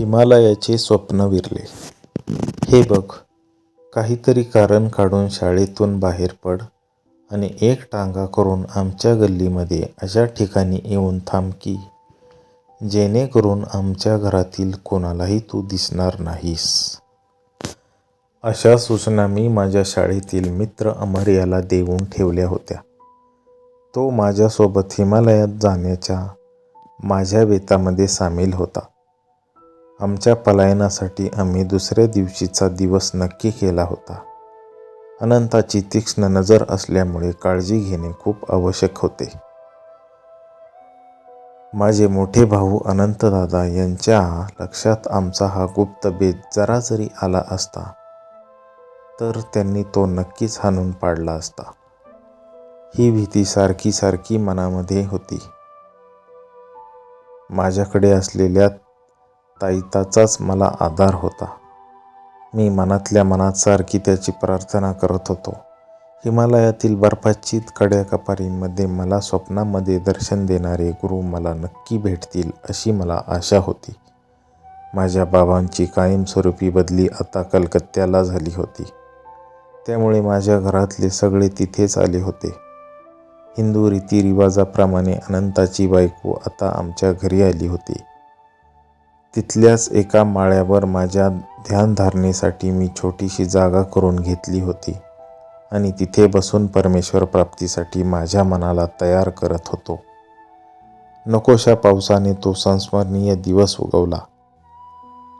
हिमालयाचे स्वप्न विरले. हे बघ, काहीतरी कारण काढून शाळेतून बाहेर पड आणि एक टांगा करून आमच्या गल्लीमध्ये अशा ठिकाणी येऊन थांब की जेणेकरून आमच्या घरातील कोणालाही तू दिसणार नाहीस. अशा सूचना मी माझ्या शाळेतील मित्र अमर याला देऊन ठेवल्या होत्या. तो माझ्यासोबत हिमालयात जाण्याच्या माझ्या बेतामध्ये सामील होता. आमच्या पलायनासाठी आम्ही दुसऱ्या दिवशीचा दिवस नक्की केला होता. अनंताची तीक्ष्ण नजर असल्यामुळे काळजी घेणे खूप आवश्यक होते. माझे मोठे भाऊ अनंतदादा यांच्या लक्षात आमचा हा गुप्त बेत जरा जरी आला असता तर त्यांनी तो नक्कीच हाणून पाडला असता. ही भीती सारखी सारखी मनामध्ये होती. माझ्याकडे असलेल्या ताईताचाच मला आधार होता. मी मनातल्या मनात सारखी त्याची प्रार्थना करत होतो. हिमालयातील बर्फाच्छिद कड्याकपारींमध्ये मला स्वप्नामध्ये दर्शन देणारे गुरु मला नक्की भेटतील अशी मला आशा होती. माझ्या बाबांची कायमस्वरूपी बदली आता कलकत्त्याला झाली होती. त्यामुळे माझ्या घरातले सगळे तिथेच आले होते. हिंदू रीतिरिवाजाप्रमाणे अनंताची बायको आता आमच्या घरी आली होती. तिथल्याच एका माळ्यावर माझ्या ध्यानधारणेसाठी मी छोटीशी जागा करून घेतली होती आणि तिथे बसून परमेश्वर प्राप्तीसाठी माझ्या मनाला तयार करत होतो. नकोशा पावसाने तो संस्मरणीय दिवस उगवला.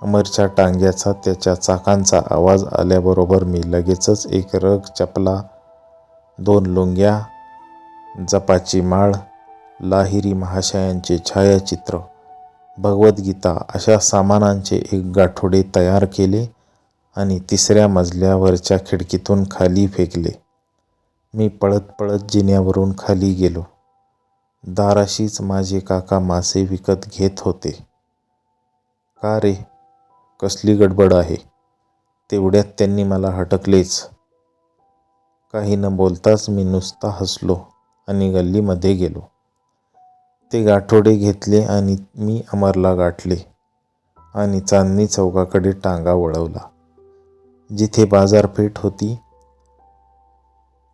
अमरच्या टांग्याचा त्याच्या चाकांचा आवाज आल्याबरोबर मी लगेचच एक रग चपला, 2 लुंग्या, जपाची माळ, लाहिरी महाशयांचे छायाचित्र, भगवद्गीता अशा सामानांचे एक गाठोडे तयार केले आणि 3ऱ्या मजल्यावरच्या खिडकीतून खाली फेकले. मी पळत पळत जिन्यावरून खाली गेलो. दाराशीच माझे काका मासे विकत घेत होते. का रे, कसली गडबड आहे? तेवढ्यात त्यांनी मला हटकलेच. काही न बोलताच मी नुसता हसलो आणि गल्लीमध्ये गेलो. ते गाठोडे घेतले आणि मी अमरला गाठले आणि चांदणी चौकाकडे टांगा वळवला. जिथे बाजारपेठ होती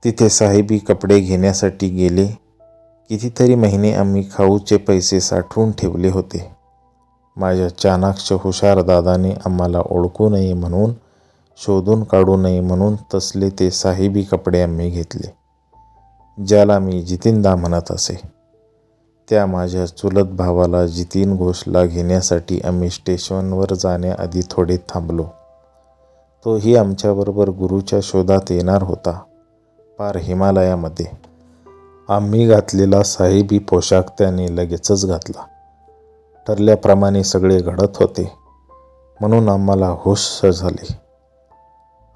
तिथे साहेबी कपडे घेण्यासाठी गेले. कितीतरी महिने आम्ही खाऊचे पैसे साठवून ठेवले होते. माझ्या चाणाक्ष हुशार दादाने आम्हाला ओळखू नये म्हणून, शोधून काढू नये म्हणून तसले ते साहेबी कपडे आम्ही घेतले, ज्याला मी जितीनदा म्हणत असे. त्या माझ्या चुलत भावाला जितीन घोषला घेण्यासाठी आम्ही स्टेशनवर जाण्याआधी थोडे थांबलो. तोही आमच्याबरोबर गुरुच्या शोधात येणार होता, पार हिमालयामध्ये. आम्ही घातलेला साहेबी पोशाख त्याने लगेचच घातला. ठरल्याप्रमाणे सगळे घडत होते म्हणून आम्हाला होश झाले.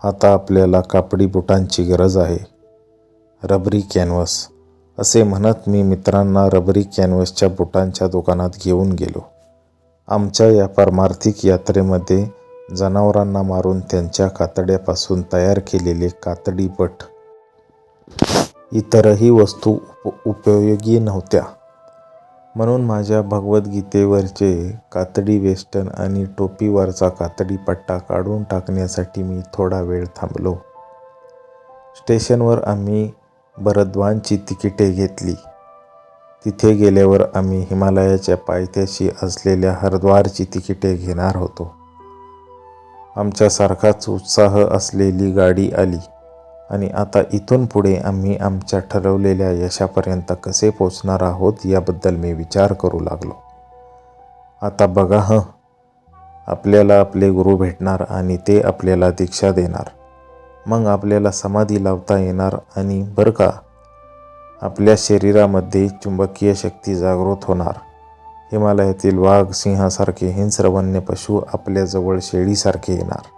आता आपल्याला कापडी बुटांची गरज आहे, रबरी कॅनव्हास, असे म्हणत मी मित्रांना रबरी कॅनव्हासच्या बुटांच्या दुकानात घेऊन गेलो. आमच्या या पारमार्थिक यात्रेमध्ये जनावरांना मारून त्यांच्या कातड्यापासून तयार केलेले कातडी बट, इतरही वस्तू उपयोगी नव्हत्या म्हणून माझ्या भगवद्गीतेवरचे कातडी वेस्टन आणि टोपीवरचा कातडी पट्टा काढून टाकण्यासाठी मी थोडा वेळ थांबलो. स्टेशनवर आम्ही बरद्वानची तिकिटे घेतली. तिथे गेल्यावर आम्ही हिमालयाच्या पायथ्याशी असलेल्या हरिद्वारची तिकिटे घेणार होतो. आमच्यासारखाच उत्साह असलेली गाडी आली आणि आता इथून पुढे आम्ही आमच्या ठरवलेल्या यशापर्यंत कसे पोचणार आहोत याबद्दल मी विचार करू लागलो. आता बघा आपल्याला आपले गुरु भेटणार आणि ते आपल्याला दीक्षा देणार. मग आपल्याला समाधी लावता येणार आणि बरं का, आपल्या शरीरामध्ये चुंबकीय शक्ती जागृत होणार. हिमालयातील वाघ, सिंहासारखे हिंस्र वन्य पशु आपल्याजवळ शेळीसारखे येणार.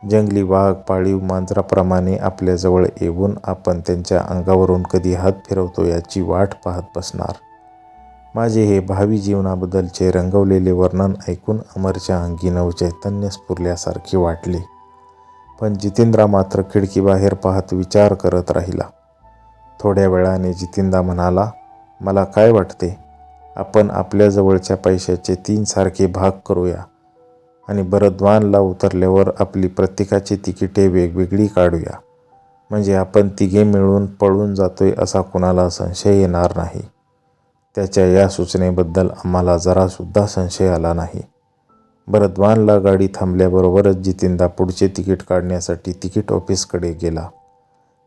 जंगली वाघ पाळीव मांजराप्रमाणे आपल्याजवळ येऊन आपण त्यांच्या अंगावरून कधी हात फिरवतो याची वाट पाहत बसणार. माझे हे भावी जीवनाबद्दलचे रंगवलेले वर्णन ऐकून अमरच्या अंगी नवचैतन्य स्फुरल्यासारखे वाटले. पण जितेंद्र मात्र खिडकीबाहेर पाहत विचार करत राहिला. थोड्या वेळाने जितेंद्र म्हणाला, मला काय वाटते, आपण आपल्याजवळच्या पैशाचे 3 सारखे भाग करूया आणि बरद्वानला उतरल्यावर आपली प्रत्येकाची तिकिटे वेगवेगळी काढूया, म्हणजे आपण तिघे मिळून पळून जातोय असा कुणाला संशय येणार नाही. त्याच्या या सूचनेबद्दल आम्हाला जरासुद्धा संशय आला नाही. बरद्वानला गाडी थांबल्याबरोबरच जितेंद्र पुढचे तिकीट काढण्यासाठी तिकीट ऑफिसकडे गेला.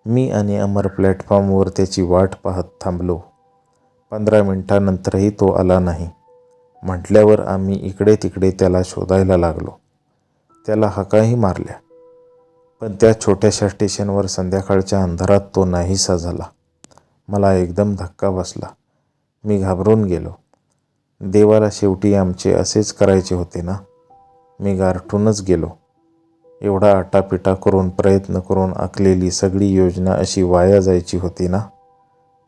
मी आणि अमर प्लॅटफॉर्मवर त्याची वाट पाहत थांबलो. 15 मिनिटांनंतरही तो आला नाही. म्हटल्यावर आम्ही इकडे तिकडे त्याला शोधायला लागलो. त्याला हाकाही मारल्या, पण त्या छोट्याशा स्टेशनवर संध्याकाळच्या अंधारात तो नाहीसा झाला. मला एकदम धक्का बसला. मी घाबरून गेलो. देवाला शेवटी आमचे असेच करायचे होते ना. मी गारठूनच गेलो. एवढा आटापिटा करून प्रयत्न करून आखलेली सगळी योजना अशी वाया जायची होती ना.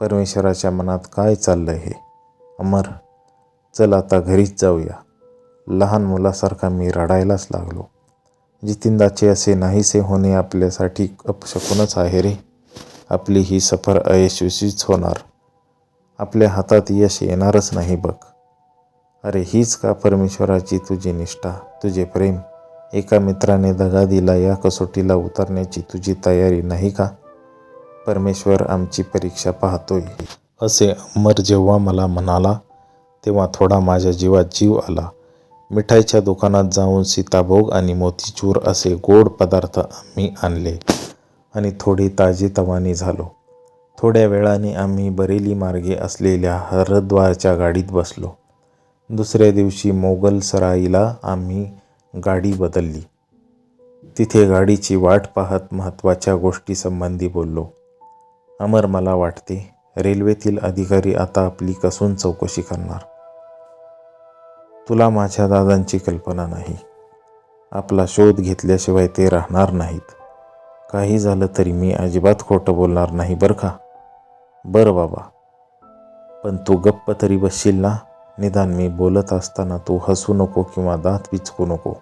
परमेश्वराच्या मनात काय चाललंय हे? अमर, चल आता घरीच जाऊया. लहान मुलासारखा मी रडायलाच लागलो. जितेंद्रचे असे नाहीसे होणे आपल्यासाठी अपशकुनच आहे रे. आपली ही सफर अयशस्वीच होणार. आपल्या हातात यश येणारच नाही बघ. अरे, हीच का परमेश्वराची तुझी निष्ठा, तुझे प्रेम? एका मित्राने दगा दिला या कसोटीला उतरण्याची तुझी तयारी नाही का? परमेश्वर आमची परीक्षा पाहतोय, असे अमर जेव्हा मला म्हणाला तेव्हा थोडा माझ्या जीवात जीव आला. मिठाईच्या दुकानात जाऊन सीताभोग आणि मोतीचूर असे गोड पदार्थ आम्ही आणले आणि थोडी ताजेतवानी झालो. थोड्या वेळाने आम्ही बरेली मार्गे असलेल्या हरिद्वारच्या गाडीत बसलो. दुसऱ्या दिवशी मोगलसराईला आम्ही गाडी बदलली. तिथे गाडीची वाट पाहत महत्त्वाच्या गोष्टीसंबंधी बोललो. अमर, मला वाटते रेल्वेतील अधिकारी आता आपली कसून चौकशी करणार. तुला माझ्या दादांची कल्पना नाही. आपला शोध घेतल्याशिवाय ते राहणार नाहीत. काही झालं तरी मी अजिबात खोटं बोलणार नाही बरं का? बरं बाबा, पण तू गप्प तरी बसशील ना? निदान मी बोलत असताना तू हसू नको किंवा दात पिचकू नको.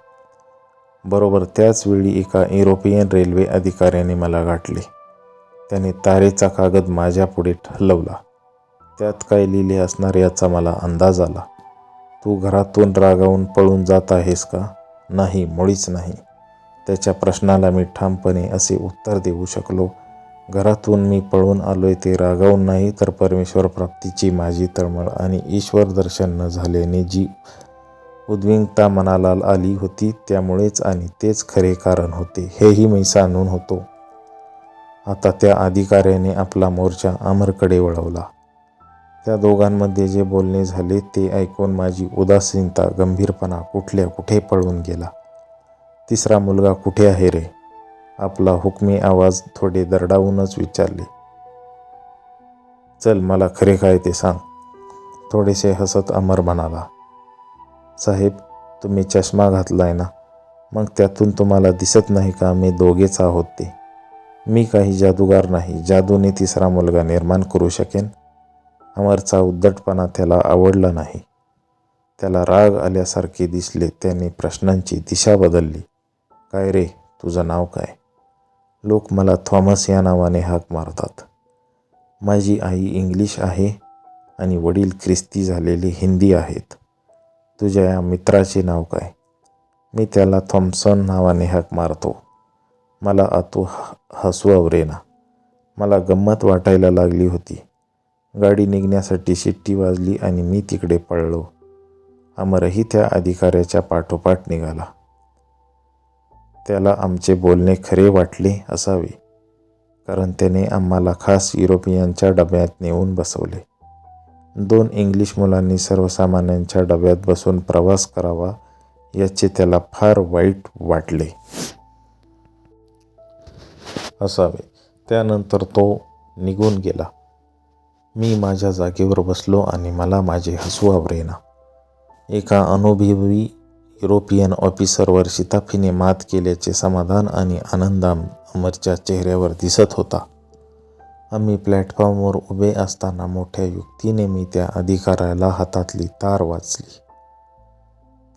बरोबर त्याच वेळी एका युरोपियन रेल्वे अधिकाऱ्याने मला गाठले. त्याने तारेचा कागद माझ्या पुढे हलवला. त्यात काय लिहिले असणार याचा मला अंदाज आला. तू घरातून रागावून पळून जात आहेस का? नाही, मुळीच नाही. त्याच्या प्रश्नाला मी ठामपणे असे उत्तर देऊ शकलो. घरातून मी पळून आलोय ते रागावून नाही, तर परमेश्वर प्राप्तीची माझी तळमळ आणि ईश्वर दर्शन न झाल्याने जी उद्विग्नता मनाला आली होती त्यामुळेच, आणि तेच खरे कारण होते हेही मी जाणून होतो. आता त्या अधिकाऱ्याने आपला मोर्चा अमरकडे वळवला. त्या दोघांमध्ये जे बोलणे झाले ते ऐकून माझी उदासीनता, गंभीरपणा कुठल्या कुठे पळून गेला. तिसरा मुलगा कुठे आहे रे? आपला हुकमी आवाज थोडे दरडावूनच विचारले. चल, मला खरे काय ते सांग. थोडेसे हसत अमर म्हणाला. साहेब, तुम्ही चष्मा घातलाय ना, मग त्यातून तुम्हाला दिसत नाही का आम्ही दोघेच आहोत ते? मी काही जादूगार नाही. जादूने तिसरा मुलगा निर्माण करू शकेन? अमरचा उद्धटपणा त्याला आवडला नाही. त्याला राग आल्यासारखे दिसले. त्याने प्रश्नांची दिशा बदलली. काय रे, तुझं नाव काय? लोक मला थॉमस या नावाने हाक मारतात. माझी आई इंग्लिश आहे आणि वडील ख्रिस्ती झालेले हिंदी आहेत. तुझ्या या मित्राचे नाव काय? मी त्याला थॉम्सन नावाने हाक मारतो. मला आतू हसू आवरेना. मला गंमत वाटायला लागली होती. गाडी निघण्यासाठी शिट्टी वाजली आणि मी तिकडे पळलो. अमरही त्या अधिकाऱ्याच्या पाठोपाठ निघाला. त्याला आमचे बोलणे खरे वाटले असावे, कारण त्याने आम्हाला खास युरोपियनच्या डब्यात नेऊन बसवले. 2 इंग्लिश मुलांनी सर्वसामान्यांच्या डब्यात बसून प्रवास करावा याचे त्याला फार वाईट वाटले असावे. त्यानंतर तो निघून गेला. मी माझ्या जागेवर बसलो आणि मला माझे हसू आवरेना. एका अनुभवी युरोपियन ऑफिसरवर शिताफीने मात केल्याचे समाधान आणि आनंद अमरच्या चेहऱ्यावर दिसत होता. आम्ही प्लॅटफॉर्मवर उभे असताना मोठ्या युक्तीने मी त्या अधिकाऱ्याला हातातली तार वाचली.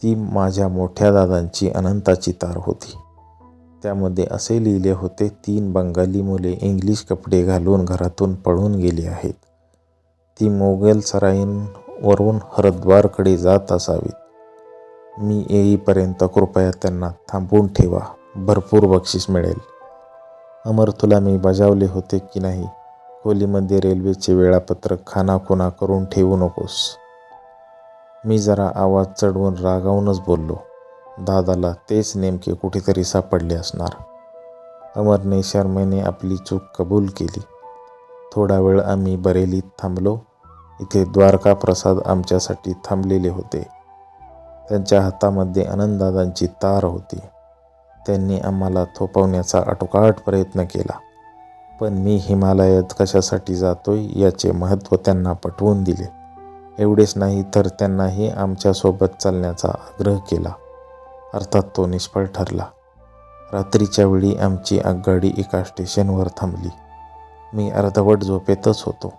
ती माझ्या मोठ्या दादांची अनंताची तार होती. त्यामध्ये असे लिहिले होते, 3 बंगाली मुले इंग्लिश कपडे घालून घरातून पळून गेली आहेत. ती मोगलसराईवरून हरिद्वारकडे जात असावीत. मी येईपर्यंत कृपया त्यांना थांबवून ठेवा, भरपूर बक्षीस मिळेल. अमर, तुला मी बजावले होते की नाही? खोलीमध्ये रेल्वेचे वेळापत्रक खानाखुणा करून ठेवू नकोस. मी जरा आवाज चढवून रागावूनच बोललो. दादाला तेच नेमके कुठेतरी सापडले असणार. अमरने शरमेने आपली चूक कबूल केली. थोडा वेळ आम्ही बरेलीत थांबलो. इथे द्वारका प्रसाद आमच्यासाठी थांबलेले होते. त्यांच्या हातामध्ये आनंददादांची तार होती. त्यांनी आम्हाला थोपवण्याचा आटोकाट प्रयत्न केला, पण मी हिमालयात कशासाठी जातोय याचे महत्त्व त्यांना पटवून दिले. एवढेच नाही तर त्यांनाही आमच्यासोबत चालण्याचा आग्रह केला. अर्थात तो निष्फळ ठरला. रात्रीच्या वेळी आमची आगगाडी एका स्टेशनवर थांबली. मी अर्धवट झोपेतच होतो.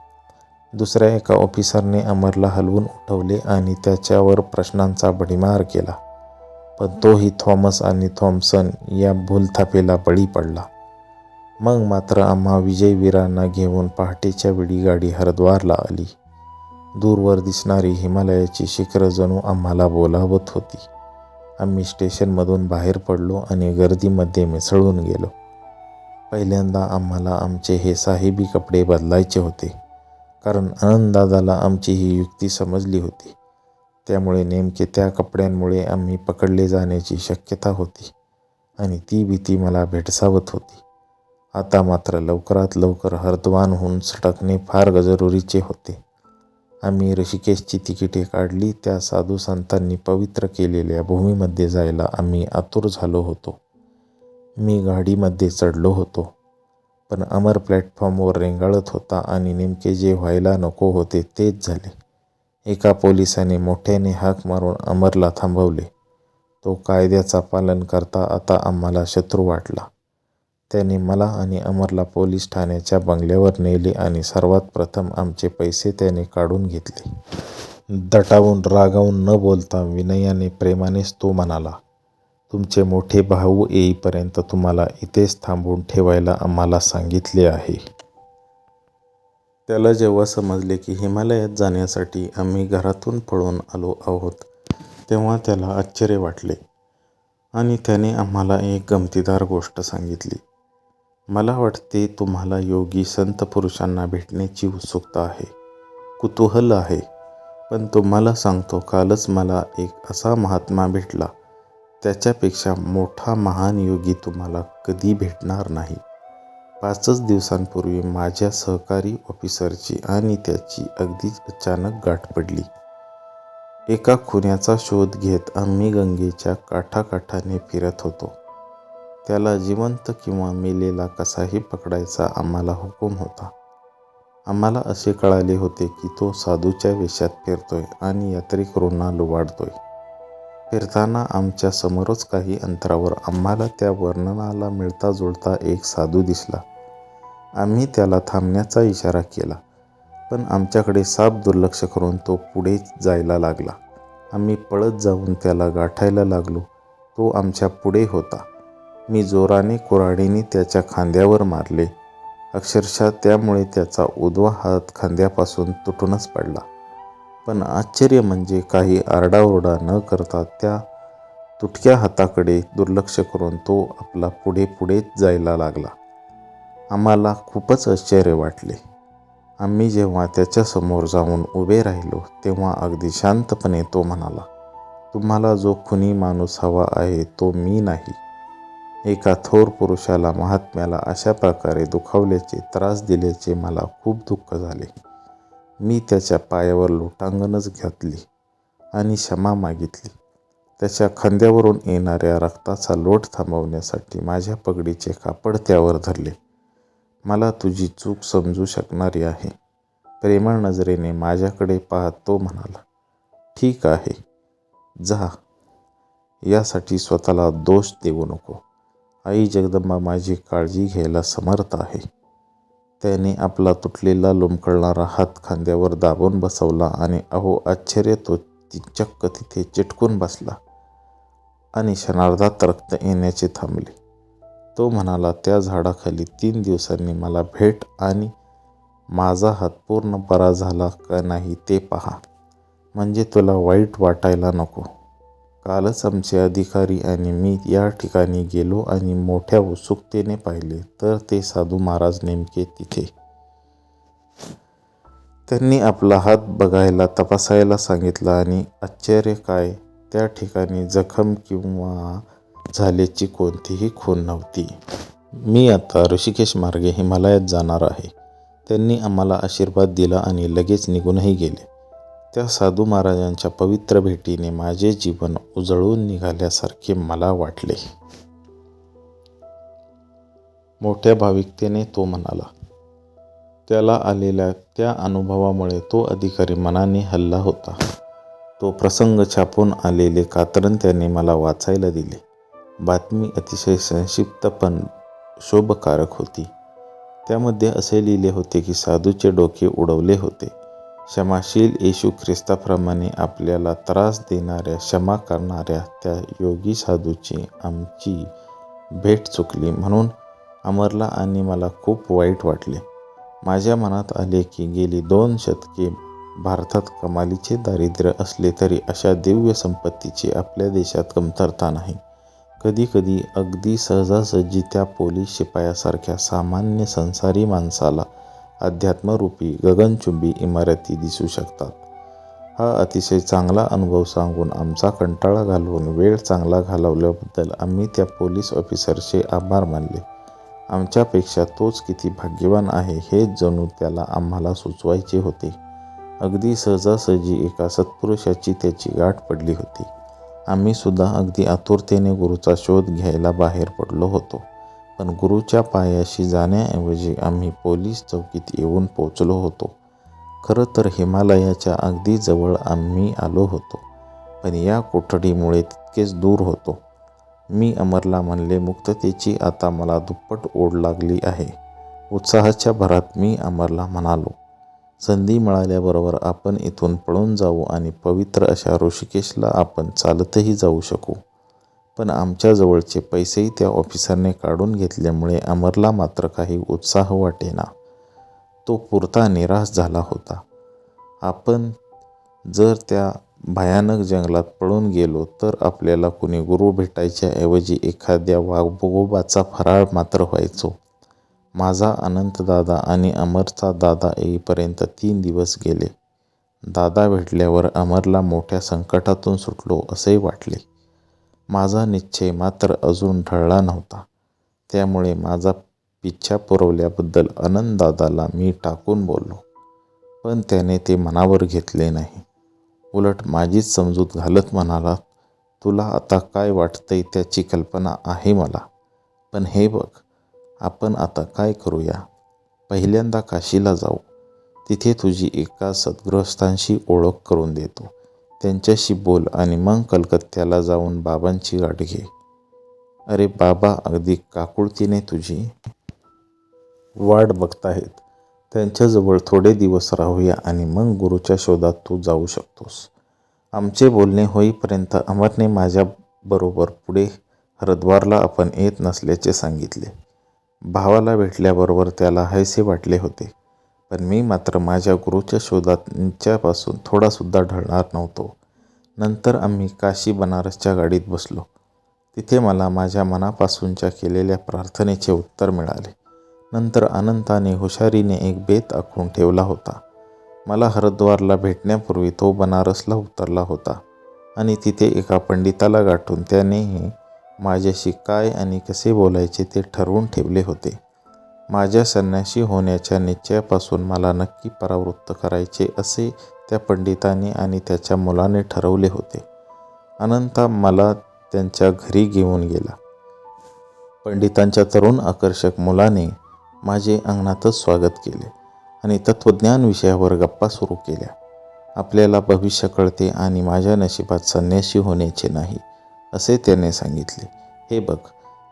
दुसऱ्या एका ऑफिसरने अमरला हलवून उठवले आणि त्याच्यावर प्रश्नांचा भडीमार केला, पण तोही थॉमस आणि थॉम्सन या भूलथापेला बळी पडला. मग मात्र आम्हा विजयवीरांना घेऊन पहाटेच्या वेळी गाडी हरिद्वारला आली. दूरवर दिसणारी हिमालयाची शिखरं जणू आम्हाला बोलावत होती. आम्ही स्टेशनमधून बाहेर पडलो आणि गर्दीमध्ये मिसळून गेलो. पहिल्यांदा आम्हाला आमचे हे साहेबी कपडे बदलायचे होते, कारण आनंददादाला आमची ही युक्ती समजली होती. त्यामुळे नेमके त्या कपड्यांमुळे आम्ही पकडले जाण्याची शक्यता होती आणि ती भीती मला भेडसावत होती. आता मात्र लवकरात लवकर हरिद्वारहून सटकणे फार जरुरीचे होते. आम्ही ऋषिकेशची तिकिटे काढली. त्या साधू संतांनी पवित्र केलेल्या भूमीमध्ये जायला आम्ही आतुर झालो होतो. मी गाडीमध्ये चढलो होतो, पण अमर प्लॅटफॉर्मवर रेंगाळत होता आणि नेमके जे व्हायला नको होते तेच झाले. एका पोलिसाने मोठ्याने हाक मारून अमरला थांबवले. तो कायद्याचा पालन करता आता आम्हाला शत्रू वाटला. त्याने मला आणि अमरला पोलीस ठाण्याच्या बंगल्यावर नेले आणि सर्वात प्रथम आमचे पैसे त्याने काढून घेतले. दटावून रागावून न बोलता विनयाने प्रेमानेच तो म्हणाला, तुमचे मोठे भाऊ येईपर्यंत तुम्हाला इथेच थांबवून ठेवायला आम्हाला सांगितले आहे. त्याला जेव्हा समजले की हिमालयात जाण्यासाठी आम्ही घरातून पळून आलो आहोत, तेव्हा त्याला आश्चर्य वाटले आणि त्याने आम्हाला एक गमतीदार गोष्ट सांगितली. मला वाटते तुम्हाला योगी संत पुरुषांना भेटण्याची उत्सुकता आहे, कुतूहल आहे. पण तुम्हाला सांगतो, कालच मला एक असा महात्मा भेटला, त्याच्यापेक्षा मोठा महान योगी तुम्हाला कधी भेटणार नाही. 5च दिवसांपूर्वी माझ्या सहकारी ऑफिसरची आणि त्याची अगदीच अचानक गाठ पडली. एका खुन्याचा शोध घेत आम्ही गंगेच्या काठाकाठाने फिरत होतो. त्याला जिवंत किंवा मेलेला कसाही पकडायचा आम्हाला हुकूम होता. आम्हाला असे कळाले होते की तो साधूच्या वेशात फिरतोय आणि यात्रेकरूंना लुबाडतोय. फिरताना आमच्या समोरच काही अंतरावर आम्हाला त्या वर्णनाला मिळता जुळता एक साधू दिसला. आम्ही त्याला थांबण्याचा इशारा केला, पण आमच्याकडे साफ दुर्लक्ष करून तो पुढे जायला लागला. आम्ही पळत जाऊन त्याला गाठायला लागलो. तो आमच्या पुढे होता. मी जोराने कुऱ्हाडीने त्याच्या खांद्यावर मारले. अक्षरशः त्यामुळे त्याचा उजवा हात खांद्यापासून तुटूनच पडला. पण आश्चर्य म्हणजे काही आरडाओरडा न करता त्या तुटक्या हाताकडे दुर्लक्ष करून तो आपला पुढेच जायला लागला. आम्हाला खूपच आश्चर्य वाटले. आम्ही जेव्हा त्याच्यासमोर जाऊन उभे राहिलो, तेव्हा अगदी शांतपणे तो म्हणाला, तुम्हाला जो खुनी माणूस हवा आहे तो मी नाही. एका थोर पुरुषाला, महात्म्याला अशा प्रकारे दुखावल्याचे, त्रास दिल्याचे मला खूप दुःख झाले. मी त्याच्या पायावर लोटांगणच घातली आणि क्षमा मागितली. त्याच्या खांद्यावरून येणाऱ्या रक्ताचा लोट थांबवण्यासाठी माझ्या पगडीचे कापड त्यावर धरले. मला तुझी चूक समजू शकणारी आहे. प्रेमळ नजरेने माझ्याकडे पाहत तो म्हणाला, ठीक आहे, जा. यासाठी स्वतःला दोष देऊ नको. आई जगदंबा माझी काळजी घ्यायला समर्थ आहे. त्याने आपला तुटलेला लोंबकळणारा हात खांद्यावर दाबून बसवला आणि अहो आश्चर्य, तो चक्क तिथे चिटकून बसला आणि क्षणार्धात रक्त येण्याचे थांबले. तो म्हणाला, त्या झाडाखाली 3 दिवसांनी मला भेट आणि माझा हात पूर्ण बरा झाला का नाही ते पहा, म्हणजे तुला वाईट वाटायला नको. कालच आमचे अधिकारी आणि मी या ठिकाणी गेलो आणि मोठ्या उत्सुकतेने पाहिले तर ते साधू महाराज नेमके तिथे. त्यांनी आपला हात बघायला तपासायला सांगितला आणि आश्चर्य काय, त्या ठिकाणी जखम किंवा झाल्याची कोणतीही खूण नव्हती. मी आता ऋषिकेश मार्गे हिमालयात जाणार आहे. त्यांनी आम्हाला आशीर्वाद दिला आणि लगेच निघूनही गेले. त्या साधू महाराजांच्या पवित्र भेटीने माझे जीवन उजळून निघाल्यासारखे मला वाटले. मोठ्या भाविकतेने तो म्हणाला. त्याला आलेल्या त्या अनुभवामुळे तो अधिकारी मनाने हलला होता. तो प्रसंग छापून आलेले कात्रण त्याने मला वाचायला दिले. बातमी अतिशय संक्षिप्त पण शोभकारक होती. त्यामध्ये असे लिहिले होते की साधूचे डोके उडवले होते. क्षमाशील येशू ख्रिस्ताप्रमाणे आपल्याला त्रास देणाऱ्या, क्षमा करणाऱ्या त्या योगी साधूची आमची भेट चुकली म्हणून अमरला आणि मला खूप वाईट वाटले. माझ्या मनात आले की गेली 2 शतके भारतात कमालीचे दारिद्र्य असले तरी अशा दिव्य संपत्तीची आपल्या देशात कमतरता नाही. कधी कधी अगदी सहजासहजी त्या पोलीस शिपायासारख्या सामान्य संसारी माणसाला अध्यात्मरूपी गगनचुंबी इमारती दिसू शकतात. हा अतिशय चांगला अनुभव सांगून आमचा कंटाळा घालवून वेळ चांगला घालवल्याबद्दल आम्ही त्या पोलीस ऑफिसरचे आभार मानले. आमच्यापेक्षा तोच किती भाग्यवान आहे हे जणू त्याला आम्हाला सुचवायचे होते. अगदी सहजासहजी एका सत्पुरुषाची त्याची गाठ पडली होती. आम्ही सुद्धा अगदी आतुरतेने गुरुचा शोध घ्यायला बाहेर पडलो होतो. पण गुरुच्या पायाशी जाण्याऐवजी आम्ही पोलीस चौकीत येऊन पोचलो होतो. खरं तर हिमालयाच्या अगदी जवळ आम्ही आलो होतो, पण या कोठडीमुळे तितकेच दूर होतो. मी अमरला म्हणले, मुक्ततेची आता मला दुप्पट ओढ लागली आहे. उत्साहाच्या भरात मी अमरला म्हणालो, संधी मिळाल्याबरोबर आपण इथून पळून जाऊ आणि पवित्र अशा ऋषिकेशला आपण चालतही जाऊ शकू. पण आमच्याजवळचे पैसेही त्या ऑफिसरने काढून घेतल्यामुळे अमरला मात्र काही उत्साह वाटेना. तो पुरता निराश झाला होता. आपण जर त्या भयानक जंगलात पळून गेलो तर आपल्याला कुणी गुरु भेटायच्या ऐवजी एखाद्या वाघोबाचा फराळ मात्र व्हायचो. माझा अनंतदादा आणि अमरचा दादा येईपर्यंत 3 दिवस गेले. दादा भेटल्यावर अमरला मोठ्या संकटातून सुटलो असे वाटले. माझा निश्चय मात्र अजून ढळला नव्हता. त्यामुळे माझा पिच्छा पुरवल्याबद्दल अनंतदादाला मी टाकून बोललो. पण त्याने ते मनावर घेतले नाही. उलट माझीच समजूत घालत म्हणाला, तुला आता काय वाटतंय त्याची कल्पना आहे मला. पण हे बघ, आपण आता काय करूया? पहिल्यांदा काशीला जाऊ. तिथे तुझी एका सद्गृहस्थांशी ओळख करून देतो. त्यांच्याशी बोल आणि मग कलकत्त्याला जाऊन बाबांची गाठ घे. अरे बाबा अगदी काकुळतीने तुझी वाट बघताहेत. त्यांच्याजवळ थोडे दिवस राहूया आणि मग गुरुच्या शोधात तू जाऊ शकतोस. आमचे बोलणे होईपर्यंत अमरने माझ्याबरोबर पुढे हरिद्वारला आपण येत नसल्याचे सांगितले. भावाला भेटल्याबरोबर त्याला हैसे वाटले होते. पण मी मात्र माझ्या गुरुच्या शोधात त्यांच्यापासून थोडासुद्धा ढळणार नव्हतो. नंतर आम्ही काशी बनारसच्या गाडीत बसलो. तिथे मला माझ्या मनापासूनच्या केलेल्या प्रार्थनेचे उत्तर मिळाले. नंतर अनंताने हुशारीने एक बेत आखून ठेवला होता. मला हरिद्वारला भेटण्यापूर्वी तो बनारसला उतरला होता आणि तिथे एका पंडिताला गाठून त्याने माझ्याशी काय आणि कसे बोलायचे ते ठरवून ठेवले होते. माझ्या संन्यासी होण्याच्या निश्चयापासून मला नक्की परावृत्त करायचे असे त्या पंडिताने आणि त्याच्या मुलाने ठरवले होते. अनंता मला त्यांच्या घरी घेऊन गेला. पंडितांच्या तरुण आकर्षक मुलाने माझे अंगणातच स्वागत केले आणि तत्त्वज्ञान विषयावर गप्पा सुरू केल्या. आपल्याला भविष्य कळते आणि माझ्या नशिबात संन्यासी होण्याचे नाही असे त्याने सांगितले. हे बघ,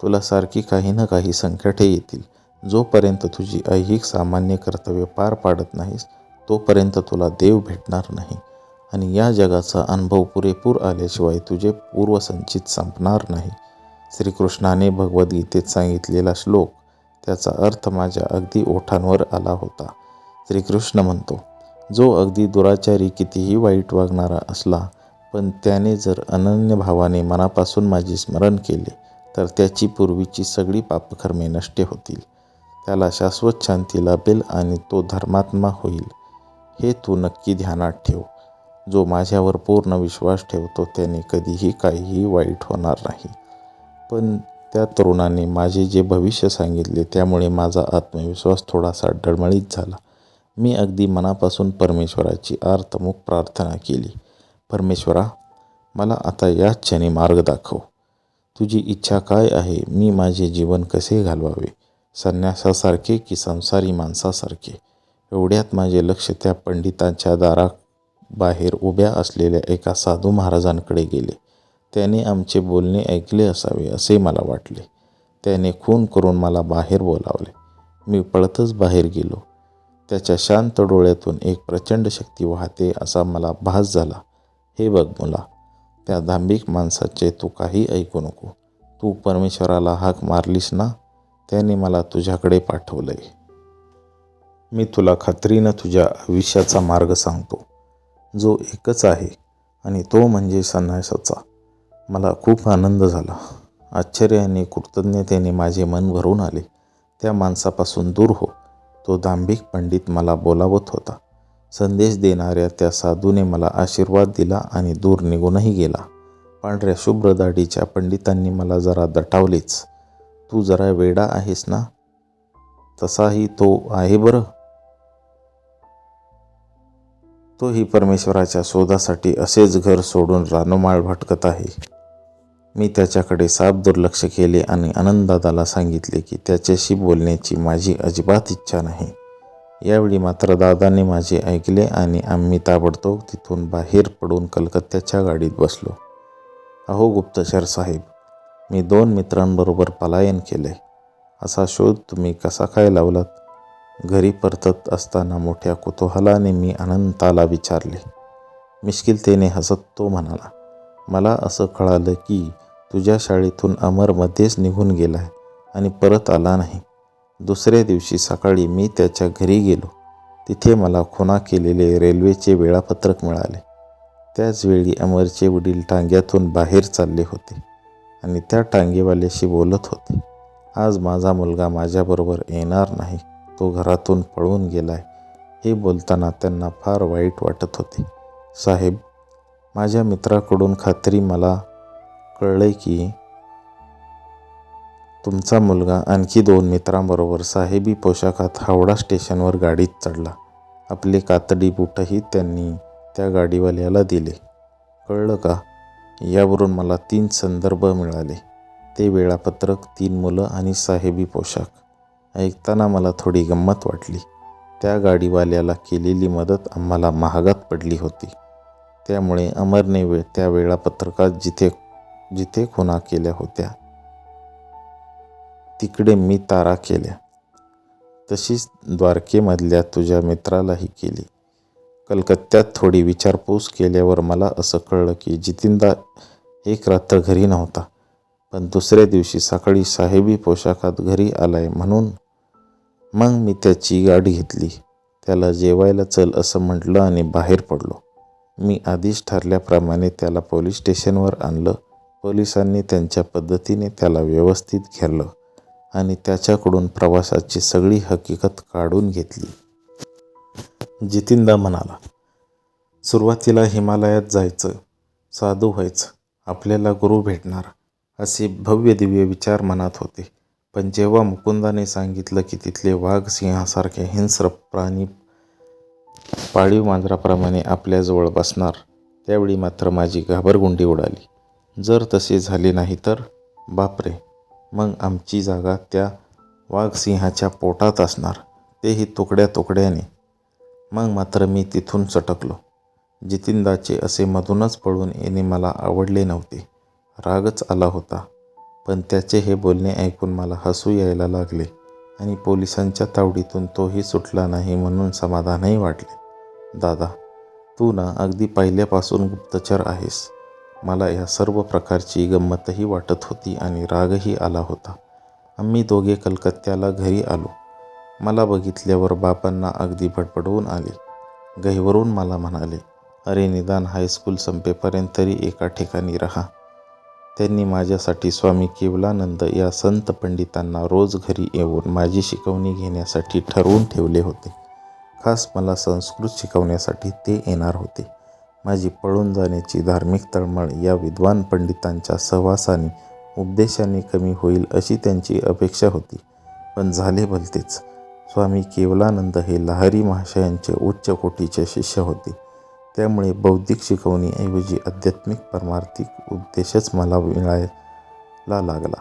तुला सारखी काही ना काही संकटे येतील. जोपर्यंत तुझी ऐहिक सामान्य कर्तव्य पार पाडत नाहीस तोपर्यंत तुला देव भेटणार नाही आणि या जगाचा अनुभव पुरेपूर आल्याशिवाय तुझे पूर्वसंचित संपणार नाही. श्रीकृष्णाने भगवद्गीतेत सांगितलेला श्लोक, त्याचा अर्थ माझ्या अगदी ओठांवर आला होता. श्रीकृष्ण म्हणतो, जो अगदी दुराचारी कितीही वाईट वागणारा असला पण त्याने जर अनन्य भावाने मनापासून माझे स्मरण केले तर त्याची पूर्वीची सगळी पापकर्मे नष्ट होतील, त्याला शाश्वत शांती लाभेल आणि तो धर्मात्मा होईल. हे तू नक्की ध्यानात ठेव. जो माझ्यावर पूर्ण विश्वास ठेवतो त्याने कधीही काहीही वाईट होणार नाही. पण त्या तरुणाने माझे जे भविष्य सांगितले त्यामुळे माझा आत्मविश्वास थोडासा डळमळीत झाला. मी अगदी मनापासून परमेश्वराची आर्तमुख प्रार्थना केली. परमेश्वरा, मला आता याच क्षणी मार्ग दाखव. तुझी इच्छा काय आहे? मी माझे जीवन कसे घालवावे? संन्यासासारखे की संसारी माणसासारखे? एवढ्यात माझे लक्ष त्या पंडितांच्या दाराबाहेर उभ्या असलेल्या एका साधू महाराजांकडे गेले. त्याने आमचे बोलणे ऐकले असावे असे मला वाटले. त्याने खून करून मला बाहेर बोलावले. मी पळतच बाहेर गेलो. त्याच्या शांत डोळ्यातून एक प्रचंड शक्ती वाहते असा मला भास झाला. हे बघ मुला, त्या दांभिक माणसाचे तू काही ऐकू नको. तू परमेश्वराला हाक मारलीस ना, त्याने मला तुझ्याकडे पाठवलंय. मी तुला खात्रीनं तुझ्या आयुष्याचा मार्ग सांगतो, जो एकच आहे आणि तो म्हणजे संन्यासाचा. मला खूप आनंद झाला. आश्चर्य आणि कृतज्ञतेने माझे मन भरून आले. त्या माणसापासून दूर हो, तो दांभिक पंडित मला बोलावत होता. संदेश देणाऱ्या त्या साधूने मला आशीर्वाद दिला आणि दूर निघूनही गेला. पांढऱ्या शुभ्र दाढीच्या पंडितांनी मला जरा दटावलेच. तू जरा वेडा आहेस ना? तसाही तो आहे बरं. तोही परमेश्वराच्या शोधासाठी असेच घर सोडून रानोमाळ भटकत आहे. मी त्याच्याकडे साफ दुर्लक्ष केले आणि आनंददादाला सांगितले की त्याच्याशी बोलण्याची माझी अजिबात इच्छा नाही. यावेळी मात्र दादाने माझे ऐकले आणि आम्ही ताबडतोब तिथून बाहेर पडून कलकत्त्याच्या गाडीत बसलो. अहो गुप्तचर साहेब, मी 2 मित्रांबरोबर पलायन केले. असा शोध तुम्ही कसा काय लावलात? घरी परतत असताना मोठ्या कुतूहलाने मी अनंताला विचारले. मिश्किलतेने हसत तो म्हणाला, मला असं कळालं की तुझ्या शाळेतून अमर मध्येच निघून गेलाय आणि परत आला नाही. दुसऱ्या दिवशी सकाळी मी त्याच्या घरी गेलो. तिथे मला खुणा केलेले रेल्वेचे वेळापत्रक मिळाले. त्याच वेळी अमरचे वडील टांग्यातून बाहेर चालले होते आणि त्या टांगेवाल्याशी बोलत होते. आज माझा मुलगा माझ्याबरोबर येणार नाही, तो घरातून पळून गेलाय. हे बोलताना त्यांना फार वाईट वाटत होते. साहेब, माझ्या मित्राकडून खात्री मला कळलंय की तुमचा मुलगा आणखी 2 मित्रांबरोबर साहेबी पोशाखात हावडा स्टेशनवर गाडीत चढला. आपले कातडी बूटही त्यांनी त्या गाडीवाल्याला दिले. कळलं का? यावरून मला 3 संदर्भ मिळाले. ते वेळापत्रक, 3 मुलं आणि साहेबी पोशाख. ऐकताना मला थोडी गंमत वाटली. त्या गाडीवाल्याला केलेली मदत आम्हाला महागात पडली होती. त्यामुळे अमरने त्या वेळापत्रकात जिथे खुणा केल्या होत्या तिकडे मी तारा केल्या. तशीच द्वारकेमधल्या तुझ्या मित्रालाही केली. कलकत्त्यात थोडी विचारपूस केल्यावर मला असं कळलं की जितिनदा एक रात्र घरी नव्हता, पण दुसऱ्या दिवशी सकाळी साहेबी पोशाखात घरी आलाय म्हणून. मग मी त्याची गाडी घेतली, त्याला जेवायला चल असं म्हटलं आणि बाहेर पडलो. मी आधीच ठरल्याप्रमाणे त्याला पोलीस स्टेशनवर आणलं. पोलिसांनी त्यांच्या पद्धतीने त्याला व्यवस्थित घेरलं आणि त्याच्याकडून प्रवासाची सगळी हकीकत काढून घेतली. जितिनदा म्हणाला, सुरुवातीला हिमालयात जायचं, साधू व्हायचं, आपल्याला गुरु भेटणार असे भव्य दिव्य विचार मनात होते. पण जेव्हा मुकुंदाने सांगितलं की तिथले वाघ सिंहासारखे हिंस्र प्राणी पाळीव मांजराप्रमाणे आपल्याजवळ बसणार, त्यावेळी मात्र माझी घाबरगुंडी उडाली. जर तसे झाले नाही तर बापरे, मग आमची जागा त्या वाघसिंहाच्या पोटात असणार, तेही तुकड्या तुकड्याने. मग मात्र मी तिथून सटकलो. जितिनदाचे असे मधूनच पळून येणे मला आवडले नव्हते. रागच आला होता. पण त्याचे हे बोलणे ऐकून मला हसू यायला लागले आणि पोलिसांच्या तावडीतून तोही सुटला नाही म्हणून समाधानही वाटले. दादा, तू ना अगदी पहिल्यापासून गुप्तचर आहेस. मला या सर्व प्रकारची गंमतही वाटत होती आणि रागही आला होता. आम्ही दोघे कलकत्त्याला घरी आलो. मला बघितल्यावर बाबांना अगदी बडबडवून आले. गहिवरून मला म्हणाले, अरे निदान हायस्कूल संपेपर्यंत तरी एका ठिकाणी राहा. त्यांनी माझ्यासाठी स्वामी केवलानंद या संत पंडितांना रोज घरी येऊन माझी शिकवणी घेण्यासाठी ठरवून ठेवले होते. खास मला संस्कृत शिकवण्यासाठी ते येणार होते. माझी पळून जाण्याची धार्मिक तळमळ या विद्वान पंडितांच्या सहवासाने, उपदेशाने कमी होईल अशी त्यांची अपेक्षा होती. पण झाले भलतेच. स्वामी केवलानंद हे लहरी महाशयांचे उच्च कोटीचे शिष्य होते. त्यामुळे बौद्धिक शिकवणीऐवजी आध्यात्मिक पारमार्थिक उपदेशच मला मिळायला लागला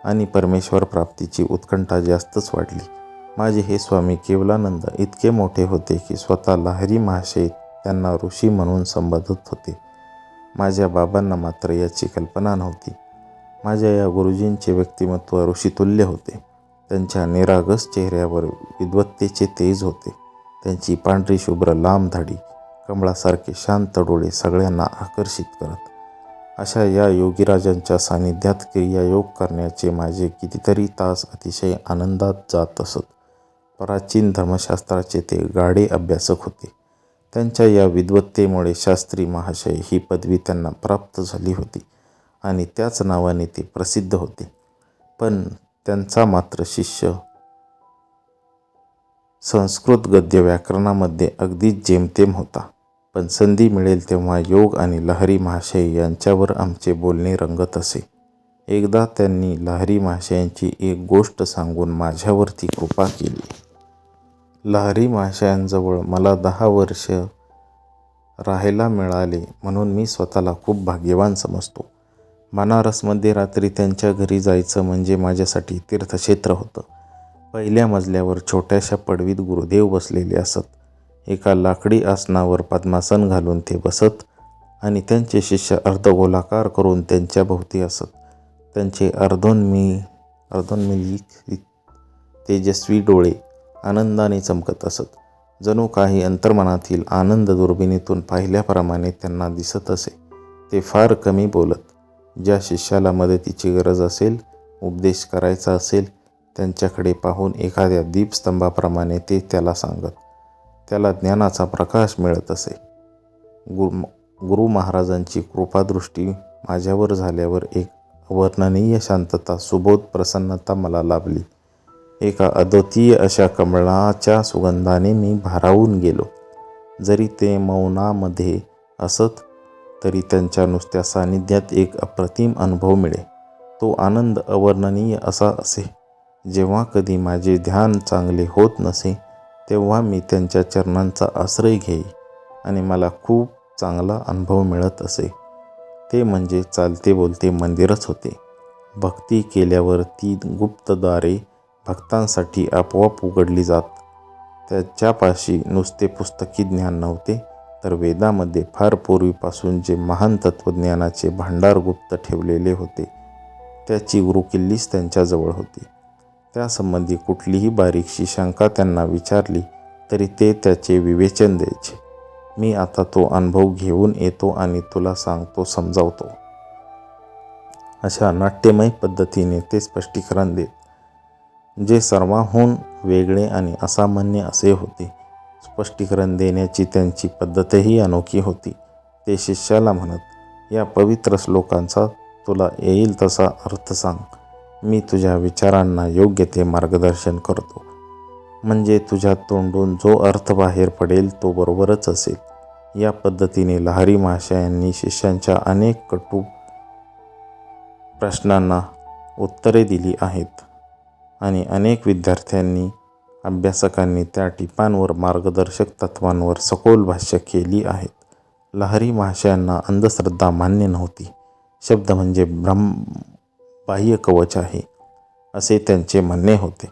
आणि परमेश्वर प्राप्तीची उत्कंठा जास्तच वाढली. माझे हे स्वामी केवलानंद इतके मोठे होते की स्वतः लहरी महाशय त्यांना ऋषी म्हणून संबोधत होते. माझ्या बाबांना मात्र याची कल्पना नव्हती. माझ्या या गुरुजींचे व्यक्तिमत्व ऋषितुल्य होते. त्यांच्या निरागस चेहऱ्यावर विद्वत्तेचे तेज होते. त्यांची पांढरी शुभ्र लांब दाढी, कमळासारखे शांत डोळे सगळ्यांना आकर्षित करत. अशा या योगीराजांच्या सानिध्यात क्रियायोग करण्याचे माझे कितीतरी तास अतिशय आनंदात जात असत. प्राचीन धर्मशास्त्राचे ते गाढे अभ्यासक होते. त्यांच्या या विद्वत्तेमुळे शास्त्री महाशय ही पदवी त्यांना प्राप्त झाली होती आणि त्याच नावाने ते प्रसिद्ध होते. पण त्यांचा मात्र शिष्य संस्कृत गद्य व्याकरणामध्ये अगदीच जेमतेम होता. पण संधी मिळेल तेव्हा योग आणि लहरी महाशय यांच्यावर आमचे बोलणे रंगत असे. एकदा त्यांनी लहरी महाशयांची एक गोष्ट सांगून माझ्यावरती कृपा केली. लहरी महाशयांजवळ मला 10 वर्ष राहायला मिळाले म्हणून मी स्वतःला खूप भाग्यवान समजतो. बनारसमध्ये रात्री त्यांच्या घरी जायचं म्हणजे माझ्यासाठी तीर्थक्षेत्र होतं. पहिल्या मजल्यावर छोट्याशा पडवीत गुरुदेव बसलेले असत. एका लाकडी आसनावर पद्मासन घालून ते बसत आणि त्यांचे शिष्य अर्धगोलाकार करून त्यांच्या भोवती असत. त्यांचे अर्धोन्मीलित तेजस्वी डोळे आनंदाने चमकत असत. जणू काही अंतर्मनातील आनंद दुर्बिणीतून पाहिल्याप्रमाणे त्यांना दिसत असे. ते फार कमी बोलत. ज्या शिष्याला मदतीची गरज असेल, उपदेश करायचा असेल, त्यांच्याकडे पाहून एखाद्या दीपस्तंभाप्रमाणे ते त्याला सांगत. त्याला ज्ञानाचा प्रकाश मिळत असे. गुरु महाराजांची कृपादृष्टी माझ्यावर झाल्यावर एक अवर्णनीय शांतता, सुबोध प्रसन्नता मला लाभली. एका अद्वितीय अशा कमळाच्या सुगंधाने मी भारावून गेलो. जरी ते मौनामध्ये असत तरी त्यांच्या नुसत्या सानिध्यात एक अप्रतिम अनुभव मिळे. तो आनंद अवर्णनीय असा असे. जेव्हा कधी माझे ध्यान चांगले होत नसे तेव्हा मी त्यांच्या चरणांचा आश्रय घेई आणि मला खूप चांगला अनुभव मिळत असे. ते म्हणजे चालते बोलते मंदिरच होते. भक्ती केल्यावर ती गुप्त दारे भक्तांसाठी आपोआप उघडली जात. त्याच्यापाशी नुसते पुस्तकी ज्ञान नव्हते, तर वेदामध्ये फार पूर्वीपासून जे महान तत्त्वज्ञानाचे भांडार गुप्त ठेवलेले होते त्याची गुरुकिल्लीच त्यांच्याजवळ होती. त्यासंबंधी कुठलीही बारीकशी शंका त्यांना विचारली तरी ते त्याचे विवेचन द्यायचे. मी आता तो अनुभव घेऊन येतो आणि तुला सांगतो, समजावतो. अशा नाट्यमय पद्धतीने ते स्पष्टीकरण देत, जे सर्वांहून वेगळे आणि असामान्य असे होते. स्पष्टीकरण देण्याची त्यांची पद्धतही अनोखी होती. ते शिष्याला म्हणत, या पवित्र श्लोकांचा तुला येईल तसा अर्थ सांग. मी तुझ्या विचारांना योग्य ते मार्गदर्शन करतो. म्हणजे तुझ्या तोंडून जो अर्थ बाहेर पडेल तो बरोबरच असेल. या पद्धतीने लहरी महाशयांनी शिष्यांच्या अनेक कटू प्रश्नांना उत्तरे दिली आहेत आणि अनेक विद्यार्थ्यांनी, अभ्यासकांनी त्या टिपांवर, मार्गदर्शक तत्वांवर सखोल भाष्य केली आहेत. लहरी महाशयांना अंधश्रद्धा मान्य नव्हती. शब्द म्हणजे बाह्य कवच आहे असे त्यांचे म्हणणे होते.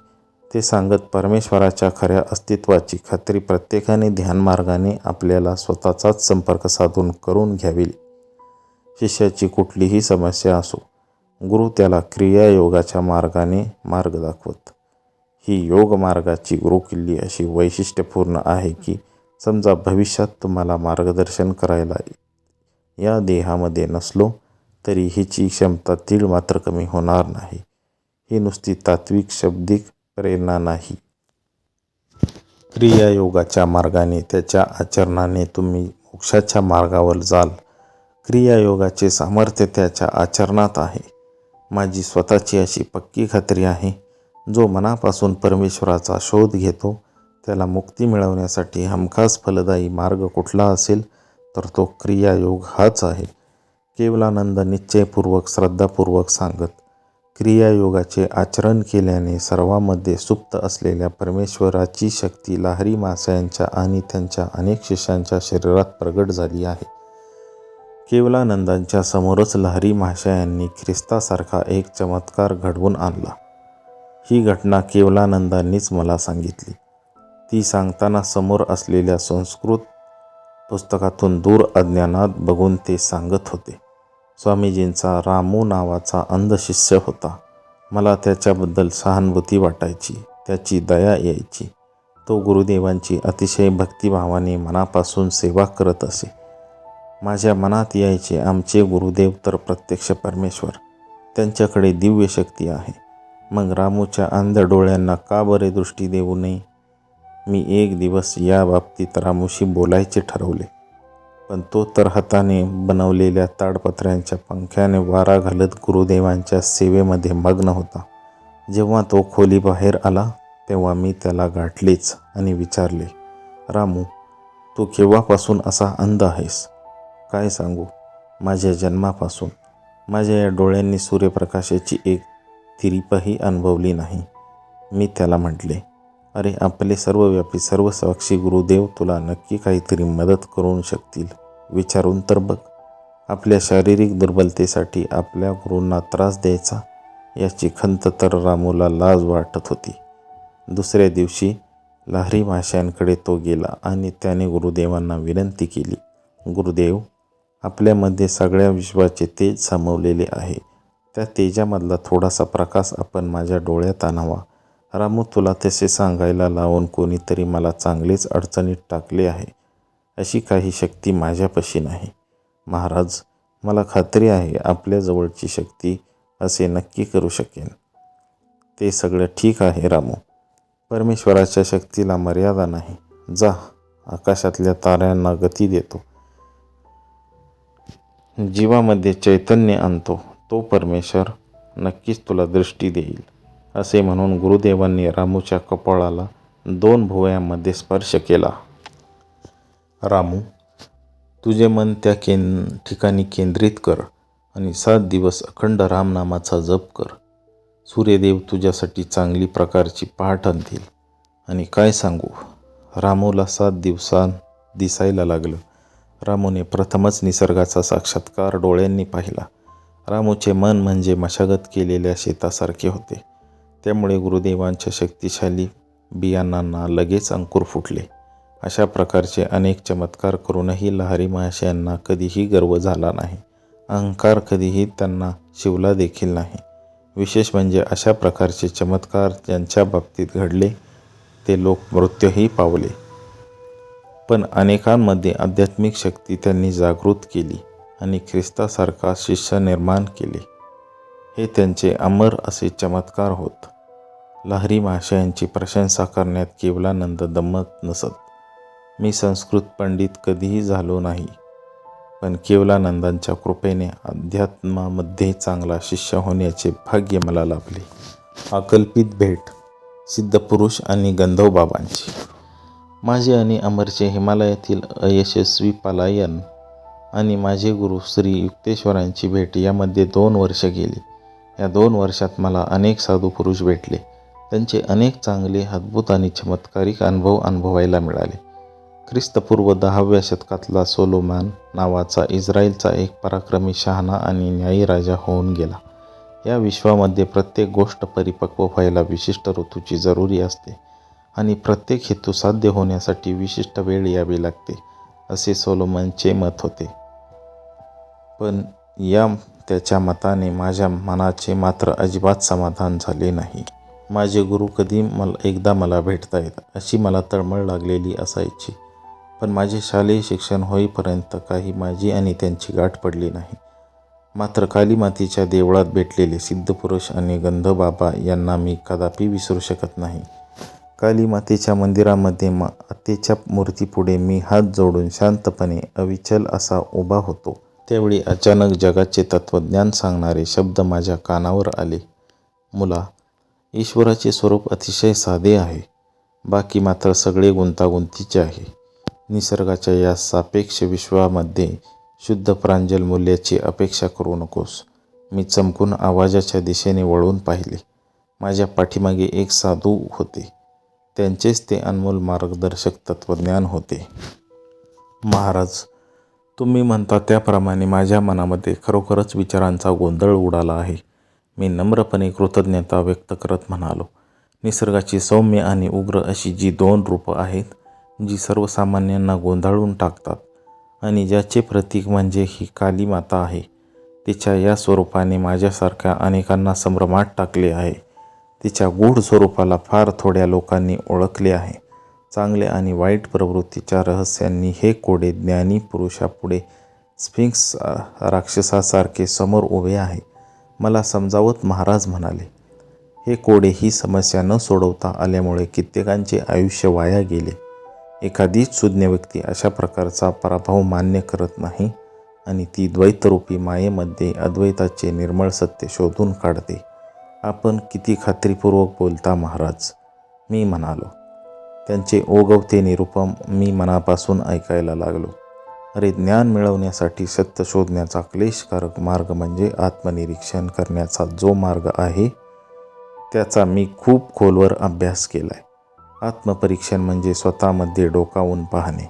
ते सांगत, परमेश्वराच्या खऱ्या अस्तित्वाची खात्री प्रत्येकाने ध्यानमार्गाने आपल्याला स्वतःचाच संपर्क साधून करून घ्यावी. शिष्याची कुठलीही समस्या असो, गुरु त्याला क्रियायोगाच्या मार्गाने मार्ग दाखवत. ही योग मार्गाची गुरुकिल्ली अशी वैशिष्ट्यपूर्ण आहे की समजा भविष्यात तुम्हाला मार्गदर्शन करायला या देहामध्ये नसलो तरी हिची क्षमता तीळ मात्र कमी होणार नाही. ही नुसती तात्विक शाब्दिक प्रेरणा नाही. क्रियायोगाच्या मार्गाने, त्याच्या आचरणाने तुम्ही मोक्षाच्या मार्गावर जाल. क्रियायोगाचे सामर्थ्य त्याच्या आचरणात आहे. माझी स्वतःची अशी पक्की खात्री आहे, जो मनापासून परमेश्वराचा शोध घेतो त्याला मुक्ती मिळवण्यासाठी हमखास फलदायी मार्ग कुठला असेल तर तो क्रियायोग हाच आहे. केवलानंद निश्चयपूर्वक श्रद्धापूर्वक सांगत. क्रियायोगाचे आचरण केल्याने सर्वांमध्ये सुप्त असलेल्या परमेश्वराची शक्ती लहरी माशांच्या आणि त्यांच्या अनेक शिष्यांच्या शरीरात प्रगट झाली आहे. केवलानंदांच्या समोरच लहरी माशायांनी ख्रिस्तासारखा एक चमत्कार घडवून आणला. ही घटना केवलानंदांनीच मला सांगितली. ती सांगताना समोर असलेल्या संस्कृत पुस्तकातून दूर अज्ञानात बघून ते सांगत होते. स्वामीजींचा रामू नावाचा अंध शिष्य होता. मला त्याच्याबद्दल सहानुभूती वाटायची, त्याची दया यायची. तो गुरुदेवांची अतिशय भक्तिभावाने मनापासून सेवा करत असे. माझ्या मनात यायचे, आमचे गुरुदेव तर प्रत्यक्ष परमेश्वर, त्यांच्याकडे दिव्य शक्ती आहे. मग रामूच्या अंध डोळ्यांना का बरे दृष्टी देऊ नये? मी एक दिवस या बाबतीत रामूशी बोलायचे ठरवले, पण तो तर हाताने बनवलेल्या ताडपत्र्यांच्या पंख्याने वारा घालत गुरुदेवांच्या सेवेमध्ये मग्न होता. जेव्हा तो खोलीबाहेर आला तेव्हा मी त्याला गाठलेच आणि विचारले, रामू, तू केव्हापासून असा अंध आहेस? काय सांगू, माझ्या जन्मापासून. माझ्या या डोळ्यांनी सूर्यप्रकाशाची एक तिरीपही अनुभवली नाही. मी त्याला म्हटले, अरे आपले सर्वव्यापी सर्वसाक्षी गुरुदेव तुला नक्की काहीतरी मदत करू शकतील. विचारून तर बघ. आपल्या शारीरिक दुर्बलतेसाठी आपल्या गुरूंना त्रास द्यायचा याची खंत तर रामूला लाज वाटत होती. दुसऱ्या दिवशी लहरी माशांकडे तो गेला आणि त्याने गुरुदेवांना विनंती केली, गुरुदेव, आपल्यामध्ये सगळ्या विश्वाचे तेज सामावलेले आहे. त्या तेजामधला थोडासा प्रकाश आपण माझ्या डोळ्यात आणावा. रामू, तुला तसे सांगायला लावून कोणीतरी मला चांगलेच अडचणीत टाकले आहे. अशी काही शक्ती माझ्यापाशी नाही. महाराज, मला खात्री आहे आपल्या जवळची शक्ती असे नक्की करू शकेन. ते सगळं ठीक आहे रामू. परमेश्वराच्या शक्तीला मर्यादा नाही. जा, आकाशातल्या ताऱ्यांना गती देतो, जीवामध्ये चैतन्य आणतो, तो परमेश्वर नक्कीच तुला दृष्टी देईल. असे म्हणून गुरुदेवांनी रामूच्या कपाळाला 2 भुवयांमध्ये स्पर्श केला. रामू, तुझे मन त्या ठिकाणी केंद्रित कर आणि 7 दिवस अखंड रामनामाचा जप कर. सूर्यदेव तुझ्यासाठी चांगली प्रकारची पहाट आणतील. आणि काय सांगू, रामूला 7 दिवसांत दिसायला लागलं. रामूने प्रथमच निसर्गाचा साक्षात्कार डोळ्यांनी पाहिला. रामूचे मन म्हणजे मशागत केलेल्या शेतासारखे होते. त्यामुळे गुरुदेवांच्या शक्तिशाली बियाणांना लगेच अंकुर फुटले. अशा प्रकारचे अनेक चमत्कार करूनही लहरी महाशयांना कधीही गर्व झाला नाही. अहंकार कधीही त्यांना शिवला देखील नाही. विशेष म्हणजे अशा प्रकारचे चमत्कार ज्यांच्या बाबतीत घडले ते लोक मृत्यूही पावले. पण अनेकांमध्ये आध्यात्मिक शक्ती त्यांनी जागृत केली आणि ख्रिस्तासारखा शिष्य निर्माण केले. हे त्यांचे अमर असे चमत्कार होत. लहरी महाशयांची प्रशंसा करण्यात केवलानंद दमत नसत. मी संस्कृत पंडित कधीही झालो नाही, पण केवलानंदांच्या कृपेने अध्यात्मामध्ये चांगला शिष्य होण्याचे भाग्य मला लाभले. अकल्पित भेट सिद्धपुरुष आणि गंधर्वबाबांची. माझे आणि अमरचे हिमालयातील अयशस्वी पलायन आणि माझे गुरु श्री युक्तेश्वरांची भेट यामध्ये 2 वर्ष गेली. या 2 वर्षात मला अनेक साधू पुरुष भेटले. त्यांचे अनेक चांगले, अद्भुत आणि चमत्कारिक अनुभव अनुभवायला मिळाले. ख्रिस्तपूर्व 10व्या शतकातला सोलोमन नावाचा इस्रायलचा एक पराक्रमी शहाणा आणि न्यायी राजा होऊन गेला. या विश्वामध्ये प्रत्येक गोष्ट परिपक्व व्हायला विशिष्ट ऋतूची जरुरी असते आणि प्रत्येक हेतू साध्य होण्यासाठी विशिष्ट वेळ यावी लागते, असे सोलोमनचे मत होते. पण या त्याच्या मताने माझ्या मनाचे मात्र अजिबात समाधान झाले नाही. माझे गुरु कधी एकदा मला भेटतायत अशी मला तळमळ लागलेली असायची. पण माझे शालेय शिक्षण होईपर्यंत काही माझी आणि त्यांची गाठ पडली नाही. मात्र कालीमातीच्या देवळात भेटलेले सिद्धपुरुष आणि गंधर्वबाबा यांना मी कदापि विसरू शकत नाही. काली मातेच्या मंदिरामध्ये मातेच्या मूर्तीपुढे मी हात जोडून शांतपणे अविचल असा उभा होतो. त्यावेळी अचानक जगाचे तत्त्वज्ञान सांगणारे शब्द माझ्या कानावर आले. मुला, ईश्वराचे स्वरूप अतिशय साधे आहे, बाकी मात्र सगळे गुंतागुंतीचे आहे. निसर्गाच्या या सापेक्ष विश्वामध्ये शुद्ध प्रांजल मूल्याची अपेक्षा करू नकोस. मी चमकून आवाजाच्या दिशेने वळून पाहिले. माझ्या पाठीमागे एक साधू होते. त्यांचेच ते अनमोल मार्गदर्शक तत्त्वज्ञान होते. महाराज, तुम्ही म्हणता त्याप्रमाणे माझ्या मनामध्ये खरोखरच विचारांचा गोंधळ उडाला आहे. मी नम्रपणे कृतज्ञता व्यक्त करत म्हणालो. निसर्गाची सौम्य आणि उग्र अशी जी 2 रूपं आहेत, जी सर्वसामान्यांना गोंधळून टाकतात आणि ज्याचे प्रतीक म्हणजे ही काली माता आहे, तिच्या या स्वरूपाने माझ्यासारख्या अनेकांना संभ्रमात टाकले आहे. तिच्या गूढ स्वरूपाला फार थोड्या लोकांनी ओळखले आहे. चांगल्या आणि वाईट प्रवृत्तीच्या रहस्यांनी हे कोडे ज्ञानी पुरुषापुढे स्फिंक्स राक्षसासारखे समोर उभे आहे. मला समजावत महाराज म्हणाले, हे कोडे ही समस्या न सोडवता आल्यामुळे कित्येकांचे आयुष्य वाया गेले. एखादीच सुज्ञ व्यक्ती अशा प्रकारचा पराभव मान्य करत नाही आणि ती द्वैतरूपी मायेमध्ये अद्वैताचे निर्मळ सत्य शोधून काढते. आपण किती खात्रीपूर्वक बोलता महाराज, मी म्हणालो. त्यांचे ओघवते निरूपण मी मनापासून ऐकायला लागलो. अरे, ज्ञान मिळवण्यासाठी सत्य शोधण्याचा क्लेशकारक मार्ग म्हणजे आत्मनिरीक्षण करण्याचा जो मार्ग आहे, त्याचा मी खूप खोलवर अभ्यास केलाय. आत्मपरीक्षण म्हणजे स्वतःमध्ये डोकावून पाहणे,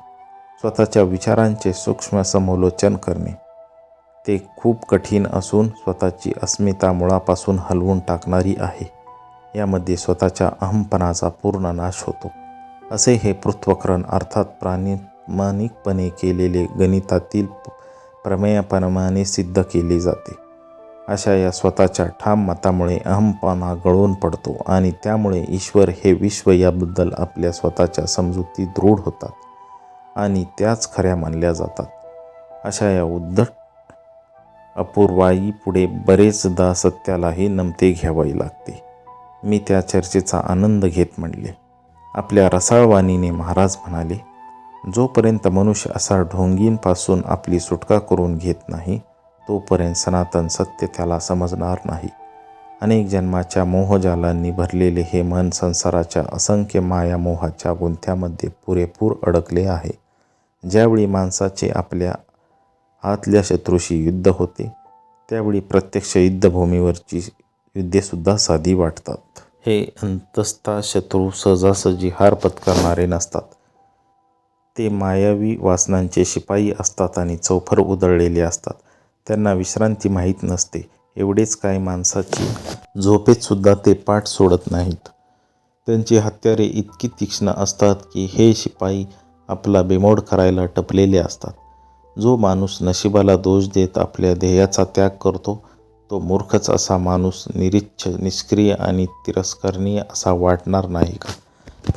स्वतःच्या विचारांचे सूक्ष्म समालोचन करणे. ते खूप कठीण असून स्वतःची अस्मिता मुळापासून हलवून टाकणारी आहे. यामध्ये स्वतःच्या अहंपणाचा पूर्ण नाश होतो. असे हे पृथ्वकरण अर्थात प्रामाणिकपणे केलेले गणितातील प्रमेयप्रमाणे सिद्ध केले जाते. अशा या स्वतःच्या ठाम मतामुळे अहंपणा गळून पडतो आणि त्यामुळे ईश्वर हे विश्व याबद्दल आपल्या स्वतःच्या समजुती दृढ होतात आणि त्याच खऱ्या मानल्या जातात. अशा या उद्धट अपूर्वाईपुढे बरेचदा सत्यालाही नमते घ्यावी लागते. मी त्या चर्चेचा आनंद घेत म्हणले. आपल्या रसाळ वाणीने महाराज म्हणाले, जोपर्यंत मनुष्य असा ढोंगींपासून आपली सुटका करून घेत नाही, तोपर्यंत सनातन सत्य त्याला समजणार नाही. अनेक जन्माच्या मोहजालांनी भरलेले हे मन संसाराच्या असंख्य मायामोहाच्या गुंथ्यामध्ये पुरेपूर अडकले आहे. ज्यावेळी माणसाचे आपल्या आतल्या शत्रूशी युद्ध होते, त्यावेळी प्रत्यक्ष युद्धभूमीवरची युद्धेसुद्धा साधी वाटतात. हे अंतस्थ शत्रू सहजासहजी हार पत्करणारे नसतात. ते मायावी वासनांचे शिपाई असतात आणि चौफर उधळलेले असतात. त्यांना विश्रांती माहीत नसते. एवढेच काय, माणसाची झोपेत सुद्धा ते पाठ सोडत नाहीत. त्यांची हत्यारे इतकी तीक्ष्ण असतात की हे शिपाई आपला बेमोड करायला टपलेले असतात. जो माणूस नशिबाला दोष देत आपल्या ध्येयाचा त्याग करतो, तो मूर्खच. असा माणूस निरीच्छ, निष्क्रिय आणि तिरस्करणीय असा वाटणार नाही का?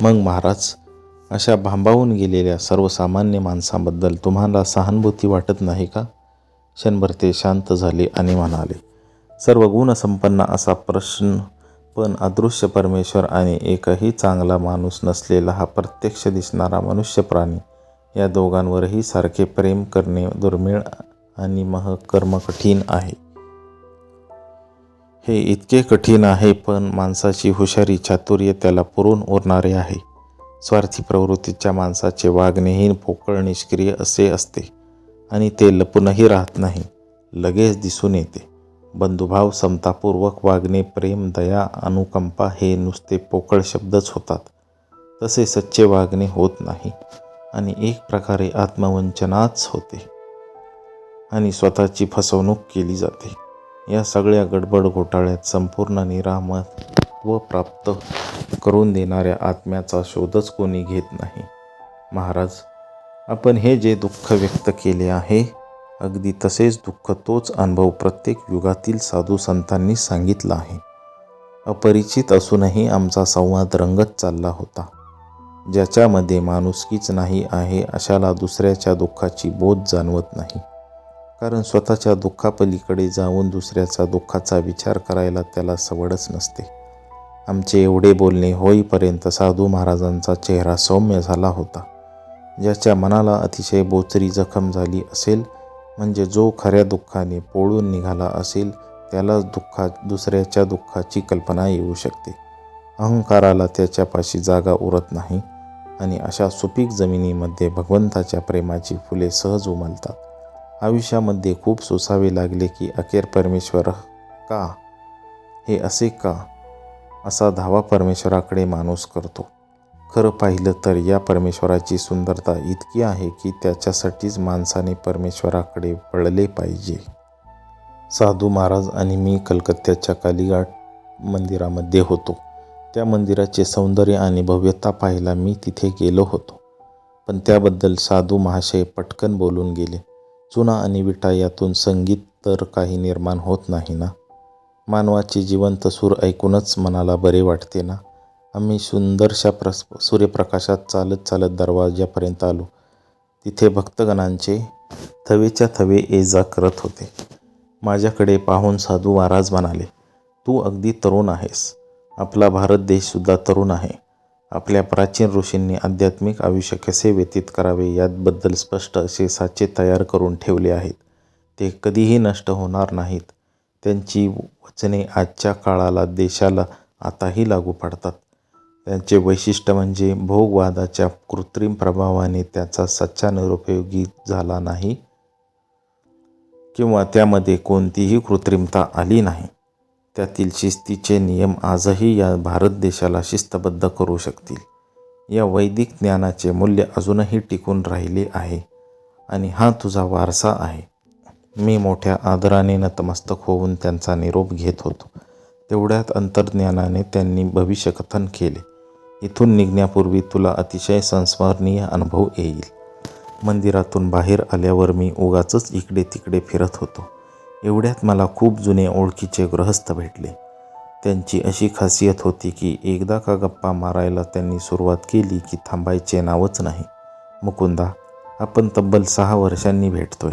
मग महाराज, अशा भांबावून गेलेल्या सर्वसामान्य माणसांबद्दल तुम्हाला सहानुभूती वाटत नाही का? क्षणभर ते शांत झाले आणि म्हणाले, सर्व गुणसंपन्न असा प्रश्न, पण अदृश्य परमेश्वर आणि एकही चांगला माणूस नसलेला हा प्रत्यक्ष दिसणारा मनुष्य प्राणी, या दोघांवरही सारखे प्रेम करणे दुर्मिळ आणि कर्म कठीण आहे. हे इतके कठीण आहे, पण माणसाची हुशारी, चातुर्य त्याला पुरून उरणारे आहे. स्वार्थी प्रवृत्तीच्या माणसाचे वागणेही पोकळ, निष्क्रिय असे असते आणि ते लपूनही राहत नाही, लगेच दिसून येते. बंधुभाव, समतापूर्वक वागणे, प्रेम, दया, अनुकंपा हे नुसते पोकळ शब्दच होतात. तसे सच्चे वागणे होत नाही आणि एक प्रकारे आत्मवंचनाच होते आणि स्वतःची फसवणूक केली जाते. या सगळ्या गडबड घोटाळ्यात संपूर्ण निरामयत्व प्राप्त करून देणाऱ्या आत्म्याचा शोधच कोणी घेत नाही. महाराज, आपण हे जे दुःख व्यक्त केले आहे, अगदी तसेच दुःख, तोच अनुभव प्रत्येक युगातील साधू संतांनी सांगितला आहे. अपरिचित असूनही आमचा संवाद रंगत चालला होता. ज्याच्यामध्ये माणुसकीच नाही आहे, अशाला दुसऱ्याच्या दुःखाची बोध जाणवत नाही. कारण स्वतःच्या दुःखापलीकडे जाऊन दुसऱ्याच्या दुःखाचा विचार करायला त्याला सवडच नसते. आमचे एवढे बोलणे होईपर्यंत साधू महाराजांचा चेहरा सौम्य झाला होता. ज्याच्या मनाला अतिशय बोचरी जखम झाली असेल, म्हणजे जो खऱ्या दुःखाने पोळून निघाला असेल, त्यालाच दुसऱ्याच्या दुःखाची कल्पना येऊ शकते. अहंकाराला त्याच्यापाशी जागा उरत नाही आणि अशा सुपीक जमिनीमध्ये भगवंताच्या प्रेमाची फुले सहज उमलतात. आयुष्यामध्ये खूप सोसावे लागले की अखेर परमेश्वर का, हे असे का, असा धावा परमेश्वराकडे माणूस करतो. खरं पाहिलं तर या परमेश्वराची सुंदरता इतकी आहे की त्याच्यासाठीच माणसाने परमेश्वराकडे वळले पाहिजे. साधू महाराज आणि मी कलकत्त्याच्या कालीघाट मंदिरामध्ये होतो. त्या मंदिराचे सौंदर्य आणि भव्यता पाहायला मी तिथे गेलो होतो. पण त्याबद्दल साधू महाशय पटकन बोलून गेले. चुना आणि विटा यातून संगीत तर काही निर्माण होत नाही ना. मानवाचे जिवंत सूर ऐकूनच मनाला बरे वाटते ना. आम्ही सुंदरशा सूर्यप्रकाशात चालत चालत दरवाजापर्यंत आलो. तिथे भक्तगणांचे थवेच्या थवे ये जा करत होते. माझ्याकडे पाहून साधू महाराज म्हणाले, तू अगदी तरुण आहेस. आपला भारत देशसुद्धा तरुण आहे. आपल्या प्राचीन ऋषींनी आध्यात्मिक आयुष्य कसे व्यतीत करावे याबद्दल स्पष्ट असे साचे तयार करून ठेवले आहेत. ते कधीही नष्ट होणार नाहीत. त्यांची वचने आजच्या काळाला, देशाला आताही लागू पडतात. त्यांचे वैशिष्ट्य म्हणजे भोगवादाच्या कृत्रिम प्रभावाने त्याचा सच्चा निरुपयोगी झाला नाही किंवा त्यामध्ये कोणतीही कृत्रिमता आली नाही. त्यातील शिस्तीचे नियम आजही या भारत देशाला शिस्तबद्ध करू शकतील. या वैदिक ज्ञानाचे मूल्य अजूनही टिकून राहिले आहे आणि हा तुझा वारसा आहे. मी मोठ्या आदराने नतमस्तक होऊन त्यांचा निरोप घेत होतो. तेवढ्यात अंतर्ज्ञानाने त्यांनी भविष्यकथन केले. इथून निघण्यापूर्वी तुला अतिशय संस्मरणीय अनुभव येईल. मंदिरातून बाहेर आल्यावर मी उगाचच इकडे तिकडे फिरत होतो. एवढ्यात मला खूप जुने ओळखीचे गृहस्थ भेटले. त्यांची अशी खासियत होती की एकदा का गप्पा मारायला त्यांनी सुरुवात केली की थांबायचे नावच नाही. मुकुंदा, आपण तब्बल 6 वर्षांनी भेटतोय.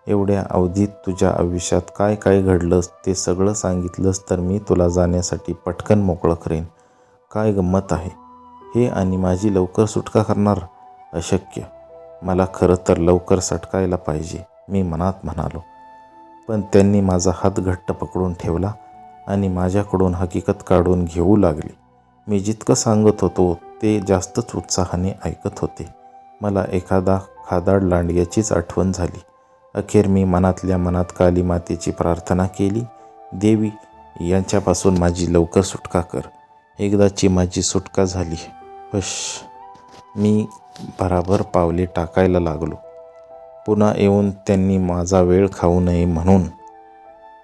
एवढ्या अवधीत तुझ्या आयुष्यात काय काय घडलं ते सगळं सांगितलंस तर मी तुला जाण्यासाठी पटकन मोकळं करेन. काय गंमत आहे हे. आणि माझी लवकर सुटका करणार? अशक्य. मला खरं तर लवकर सटकायला पाहिजे, मी मनात म्हणालो. पण त्यांनी माझा हात घट्ट पकडून ठेवला आणि माझ्याकडून हकीकत काढून घेऊ लागले. मी जितकं सांगत होतो ते जास्तच उत्साहाने ऐकत होते. मला एखादा खादाड लांडग्याचीच आठवण झाली. अखेर मी मनातल्या मनात काली मातेची प्रार्थना केली, देवी, यांच्यापासून माझी लवकर सुटका कर. एकदाची माझी सुटका झाली. हुश. मी भराभर पावले टाकायला लागलो. पुन्हा येऊन त्यांनी माझा वेळ खाऊ नये म्हणून.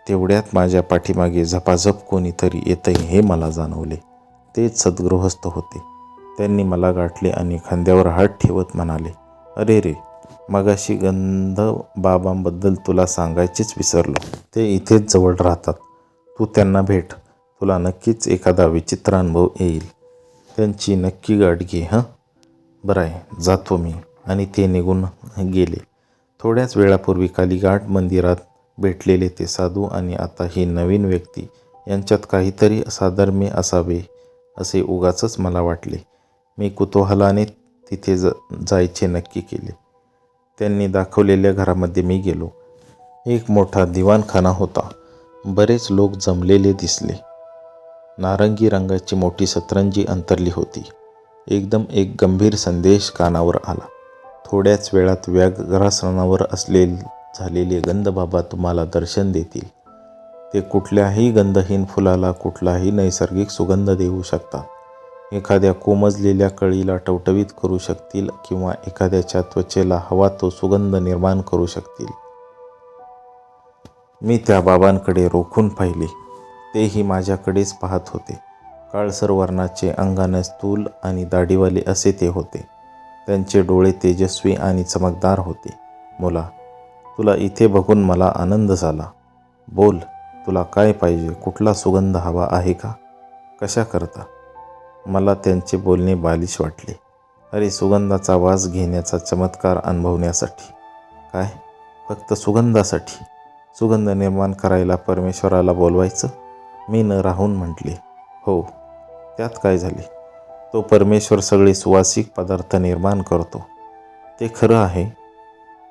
तेवढ्यात माझ्या पाठीमागे झपाझप कोणीतरी येतंय हे मला जाणवले. तेच सद्गृहस्थ होते. त्यांनी मला गाठले आणि खांद्यावर हात ठेवत म्हणाले, अरे रे, मगाशी गंध बाबांबद्दल तुला सांगायचेच विसरलो. ते इथेच जवळ राहतात. तू त्यांना भेट. तुला नक्कीच एखादा विचित्र अनुभव येईल. त्यांची नक्की गाठ घे हं. बरं आहे, जातो मी. आणि ते निघून गेले. थोड्याच वेळापूर्वी कालीघाट मंदिरात भेटलेले ते साधू आणि आता ही नवीन व्यक्ती यांच्यात काहीतरी साधर्म्य असावे असे उगाचच मला वाटले. मी कुतूहलाने तिथे जायचे नक्की केले. त्यांनी दाखवलेल्या घरामध्ये मी गेलो. एक मोठा दिवाणखाना होता. बरेच लोक जमलेले दिसले. नारंगी रंगाची मोठी सतरंजी अंतरली होती. एकदम एक गंभीर संदेश कानावर आला. थोड्याच वेळात व्याघ्रासनावर झालेले गंधबाबा तुम्हाला दर्शन देतील. ते कुठल्याही गंधहीन फुलाला कुठलाही नैसर्गिक सुगंध देऊ शकतात. एखाद्या कोमजलेल्या कळीला टवटवीत करू शकतील किंवा एखाद्याच्या त्वचेला हवा तो सुगंध निर्माण करू शकतील. मी त्या बाबांकडे रोखून पाहिले. तेही माझ्याकडेच पाहत होते. काळसर वर्णाचे, अंगाने स्थूल आणि दाढीवाले असे ते होते. त्यांचे डोळे तेजस्वी आणि चमकदार होते. मुला, तुला इथे बघून मला आनंद झाला. बोल, तुला काय पाहिजे? कुठला सुगंध हवा आहे का? कशा करता? मला त्यांचे बोलणे बालिश वाटले. अरे, सुगंधाचा वास घेण्याचा चमत्कार अनुभवण्यासाठी. काय? फक्त सुगंधासाठी? सुगंध निर्माण करायला परमेश्वराला बोलवायचं? मी न राहून म्हटले, हो. त्यात काय झाले? तो परमेश्वर सगळे सुवासिक पदार्थ निर्माण करतो, ते खरं आहे.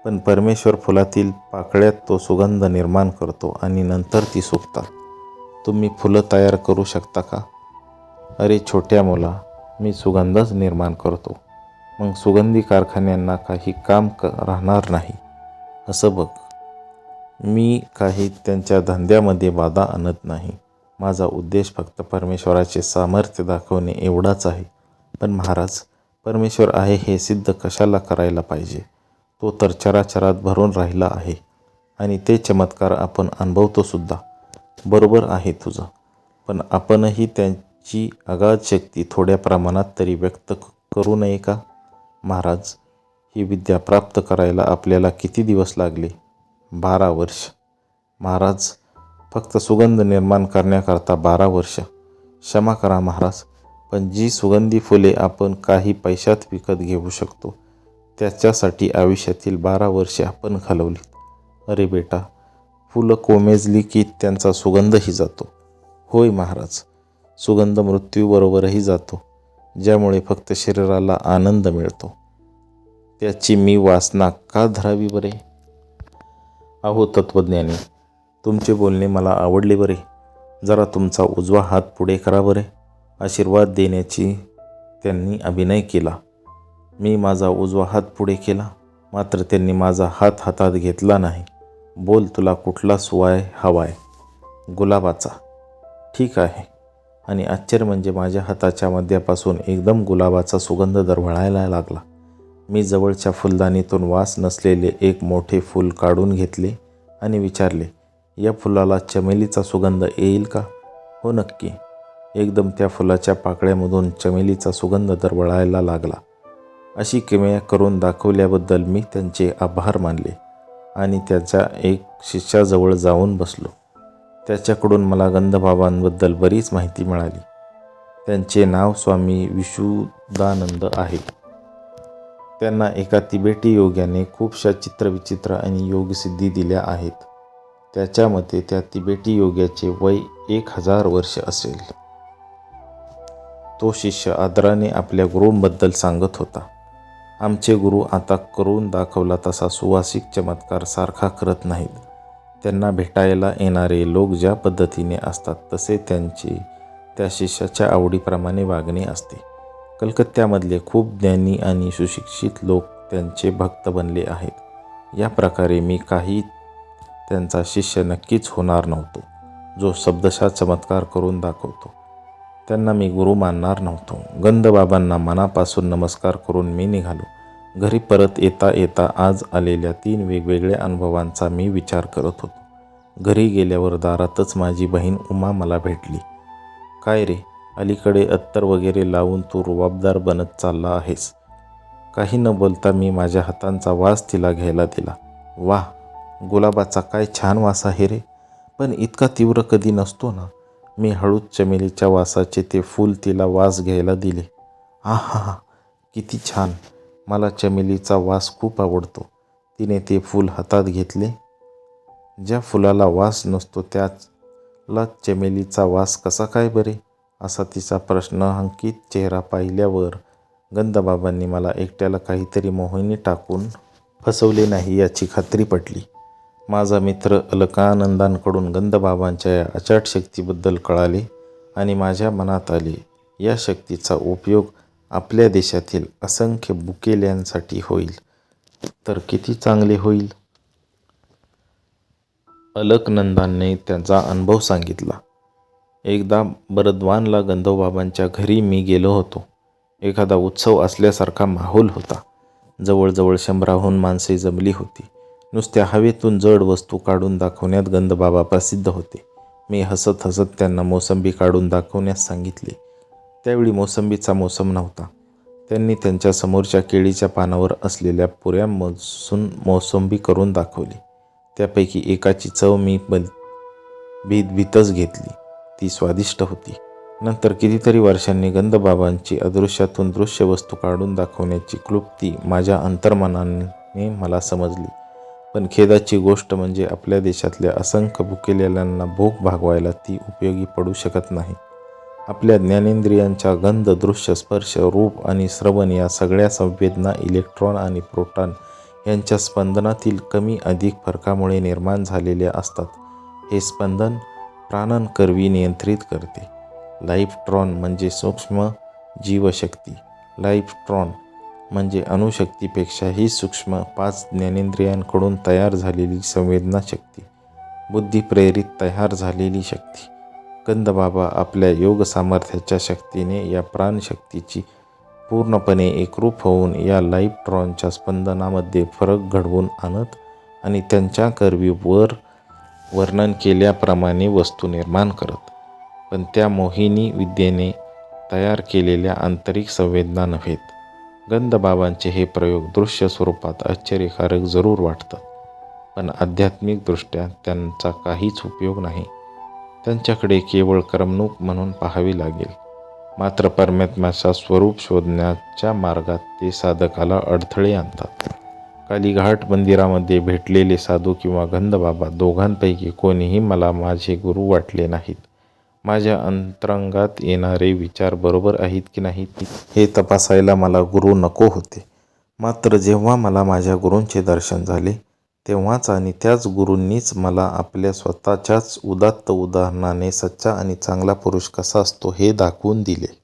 पण परमेश्वर फुलातील पाकळ्यात तो सुगंध निर्माण करतो आणि नंतर ती सुकतात. तुम्ही फुलं तयार करू शकता का? अरे छोट्या मुला, मी सुगंधच निर्माण करतो. मग सुगंधी कारखान्यांना काही काम राहणार नाही. असं बघ, मी काही त्यांच्या धंद्यामध्ये बाधा आणत नाही. माझा उद्देश फक्त परमेश्वराचे सामर्थ्य दाखवणे एवढाच आहे. पण महाराज, परमेश्वर आहे हे सिद्ध कशाला करायला पाहिजे? तो तर चराचरात भरून राहिला आहे आणि ते चमत्कार आपण अनुभवतो सुद्धा. बरोबर आहे तुझं, पण आपणही त्यांची अगाध शक्ती थोड्या प्रमाणात तरी व्यक्त करू नये का? महाराज, ही विद्या प्राप्त करायला आपल्याला किती दिवस लागले? 12 वर्ष. महाराज, फक्त सुगंध निर्माण करण्याकरता 12 वर्ष? क्षमा करा महाराज, पण जी सुगंधी फुले आपण काही पैशात विकत घेऊ शकतो त्याच्यासाठी आयुष्यातील 12 वर्षे आपण घालवली. अरे बेटा, फुलं कोमेजली की त्यांचा सुगंधही जातो. होय महाराज, सुगंध मृत्यूबरोबरही जातो, ज्यामुळे फक्त शरीराला आनंद मिळतो. त्याची मी वासना का धरावी बरे? अहो तत्त्वज्ञानी, तुमचे बोलणे मला आवडले बरे. जरा तुमचा उजवा हात पुढे करा बरे. आशीर्वाद देण्याची त्यांनी अभिनय केला. मी माझा उजवा हात पुढे केला, मात्र त्यांनी माझा हात हातात घेतला नाही. बोल, तुला कुठला सुवाय हवाय? गुलाबाचा. ठीक आहे. आणि आश्चर्य म्हणजे माझ्या हाताच्या मध्यापासून एकदम गुलाबाचा सुगंध दरवळायला लागला. मी जवळच्या फुलदाणीतून वास नसलेले एक मोठे फूल काढून घेतले आणि विचारले, या फुलाला चमेलीचा सुगंध येईल का? हो नक्की. एकदम त्या फुलाच्या पाकळ्यामधून चमेलीचा सुगंध दरवळायला लागला. अशी किमया करून दाखवल्याबद्दल मी त्यांचे आभार मानले आणि त्याच्या एक शिष्याजवळ जाऊन बसलो. त्याच्याकडून मला गंधबाबांबद्दल बरीच माहिती मिळाली. त्यांचे नाव स्वामी विशुद्धानंद आहे. त्यांना एका तिबेटी योग्याने खूपशा चित्रविचित्र आणि योगसिद्धी दिल्या आहेत. त्याच्या मते त्या तिबेटी योग्याचे वय 1000 वर्ष असेल. तो शिष्य आदराने आपल्या गुरूंबद्दल सांगत होता. आमचे गुरु आता करून दाखवला तसा सुवासिक चमत्कार सारखा करत नाहीत. त्यांना भेटायला येणारे लोक ज्या पद्धतीने असतात तसे त्यांचे त्या शिष्याच्या आवडीप्रमाणे वागणे असते. कलकत्त्यामधले खूप ज्ञानी आणि सुशिक्षित लोक त्यांचे भक्त बनले आहेत. या प्रकारे मी काही त्यांचा शिष्य नक्कीच होणार नव्हतो, जो शब्दशः चमत्कार करून दाखवतो. त्यांना मी गुरु मानणार नव्हतो. गंधबाबांना मनापासून नमस्कार करून मी निघालो. घरी परत येता येता आज आलेल्या 3 वेगवेगळ्या अनुभवांचा मी विचार करत होतो. घरी गेल्यावर दारातच माझी बहीण उमा मला भेटली. काय रे, अलीकडे अत्तर वगैरे लावून तू रुबाबदार बनत चालला आहेस? काही न बोलता मी माझ्या हातांचा वास तिला घ्यायला दिला. वाह, गुलाबाचा काय छान वास आहे रे, पण इतका तीव्र कधी नसतो ना. मी हळूच चमेलीच्या वासाचे ते फूल तिला वास घ्यायला दिले. आहा, किती छान, मला चमेलीचा वास खूप आवडतो. तिने ते फूल हातात घेतले. ज्या फुलाला वास नसतो त्याला चमेलीचा वास कसा काय बरे, असा तिचा प्रश्नहंकित चेहरा पाहिल्यावर गंधबाबांनी मला एकट्याला काहीतरी मोहिनी टाकून फसवले नाही याची खात्री पटली. माझा मित्र अलकानंदांकडून गंधबाबांच्या या अचाट शक्तीबद्दल कळाले आणि माझ्या मनात आले, या शक्तीचा उपयोग आपल्या देशातील असंख्य बुकेल्यांसाठी होईल तर किती चांगले होईल. अलकनंदांनी त्यांचा अनुभव सांगितला. एकदा बरद्वानला गंधबाबांच्या घरी मी गेलो होतो. एखादा उत्सव असल्यासारखा माहोल होता. जवळजवळ 100हून माणसे जमली होती. नुसत्या हवेतून जड वस्तू काढून दाखवण्यात गंधबाबा प्रसिद्ध होते. मी हसत हसत त्यांना मोसंबी काढून दाखवण्यास सांगितले. त्यावेळी मोसंबीचा मोसम नव्हता. त्यांनी त्यांच्या समोरच्या केळीच्या पानावर असलेल्या पुऱ्यामधून मोसंबी करून दाखवली. त्यापैकी एकाची चव मी भीतच घेतली. ती स्वादिष्ट होती. नंतर कितीतरी वर्षांनी गंधबाबांची अदृश्यातून दृश्य वस्तू काढून दाखवण्याची क्लुप्ती माझ्या अंतर्मनाने मला समजली. पण खेदाची गोष्ट म्हणजे आपल्या देशातल्या असंख्य बुकेलेल्यांना भूक भागवायला ती उपयोगी पडू शकत नाही. आपल्या ज्ञानेंद्रियांच्या गंध, दृश्य, स्पर्श, रूप आणि श्रवण या सगळ्या संवेदना इलेक्ट्रॉन आणि प्रोटॉन यांच्या स्पंदनातील कमी अधिक फरकामुळे निर्माण झालेल्या असतात. हे स्पंदन प्राणनकरवी नियंत्रित करते. लाईफट्रॉन म्हणजे सूक्ष्म जीवशक्ती. लाईफट्रॉन म्हणजे अणुशक्तीपेक्षाही सूक्ष्म 5 ज्ञानेंद्रियांकडून तयार झालेली संवेदना शक्ती, बुद्धिप्रेरित तयार झालेली शक्ती. गंधबाबा आपल्या योग सामर्थ्याच्या शक्तीने या प्राणशक्तीची पूर्णपणे एकरूप होऊन या लाईफट्रॉनच्या स्पंदनामध्ये फरक घडवून आणत आणि त्यांच्याकरवी वर वर्णन केल्याप्रमाणे वस्तू निर्माण करत. पण त्या मोहिनी विद्येने तयार केलेल्या आंतरिक संवेदना नव्हेत. गंधबाबांचे हे प्रयोग दृश्य स्वरूपात आश्चर्यकारक जरूर वाटतात, पण आध्यात्मिकदृष्ट्या त्यांचा काहीच उपयोग नाही. त्यांच्याकडे केवळ करमणूक म्हणून पाहावी लागेल. मात्र परमात्म्याचा स्वरूप शोधण्याच्या मार्गात ते साधकाला अडथळे आणतात. कालीघाट मंदिरामध्ये भेटलेले साधू किंवा गंधबाबा दोघांपैकी कोणीही मला माझे गुरु वाटले नाहीत. माझ्या अंतरंगात येणारे विचार बरोबर आहेत की नाहीत हे तपासायला मला गुरु नको होते. मात्र जेव्हा मला माझ्या गुरूंचे दर्शन झाले तेव्हाच आणि त्याच गुरूंनीच मला आपल्या स्वतःच्याच उदात्त उदाहरणाने सच्चा आणि चांगला पुरुष कसा असतो हे दाखवून दिले.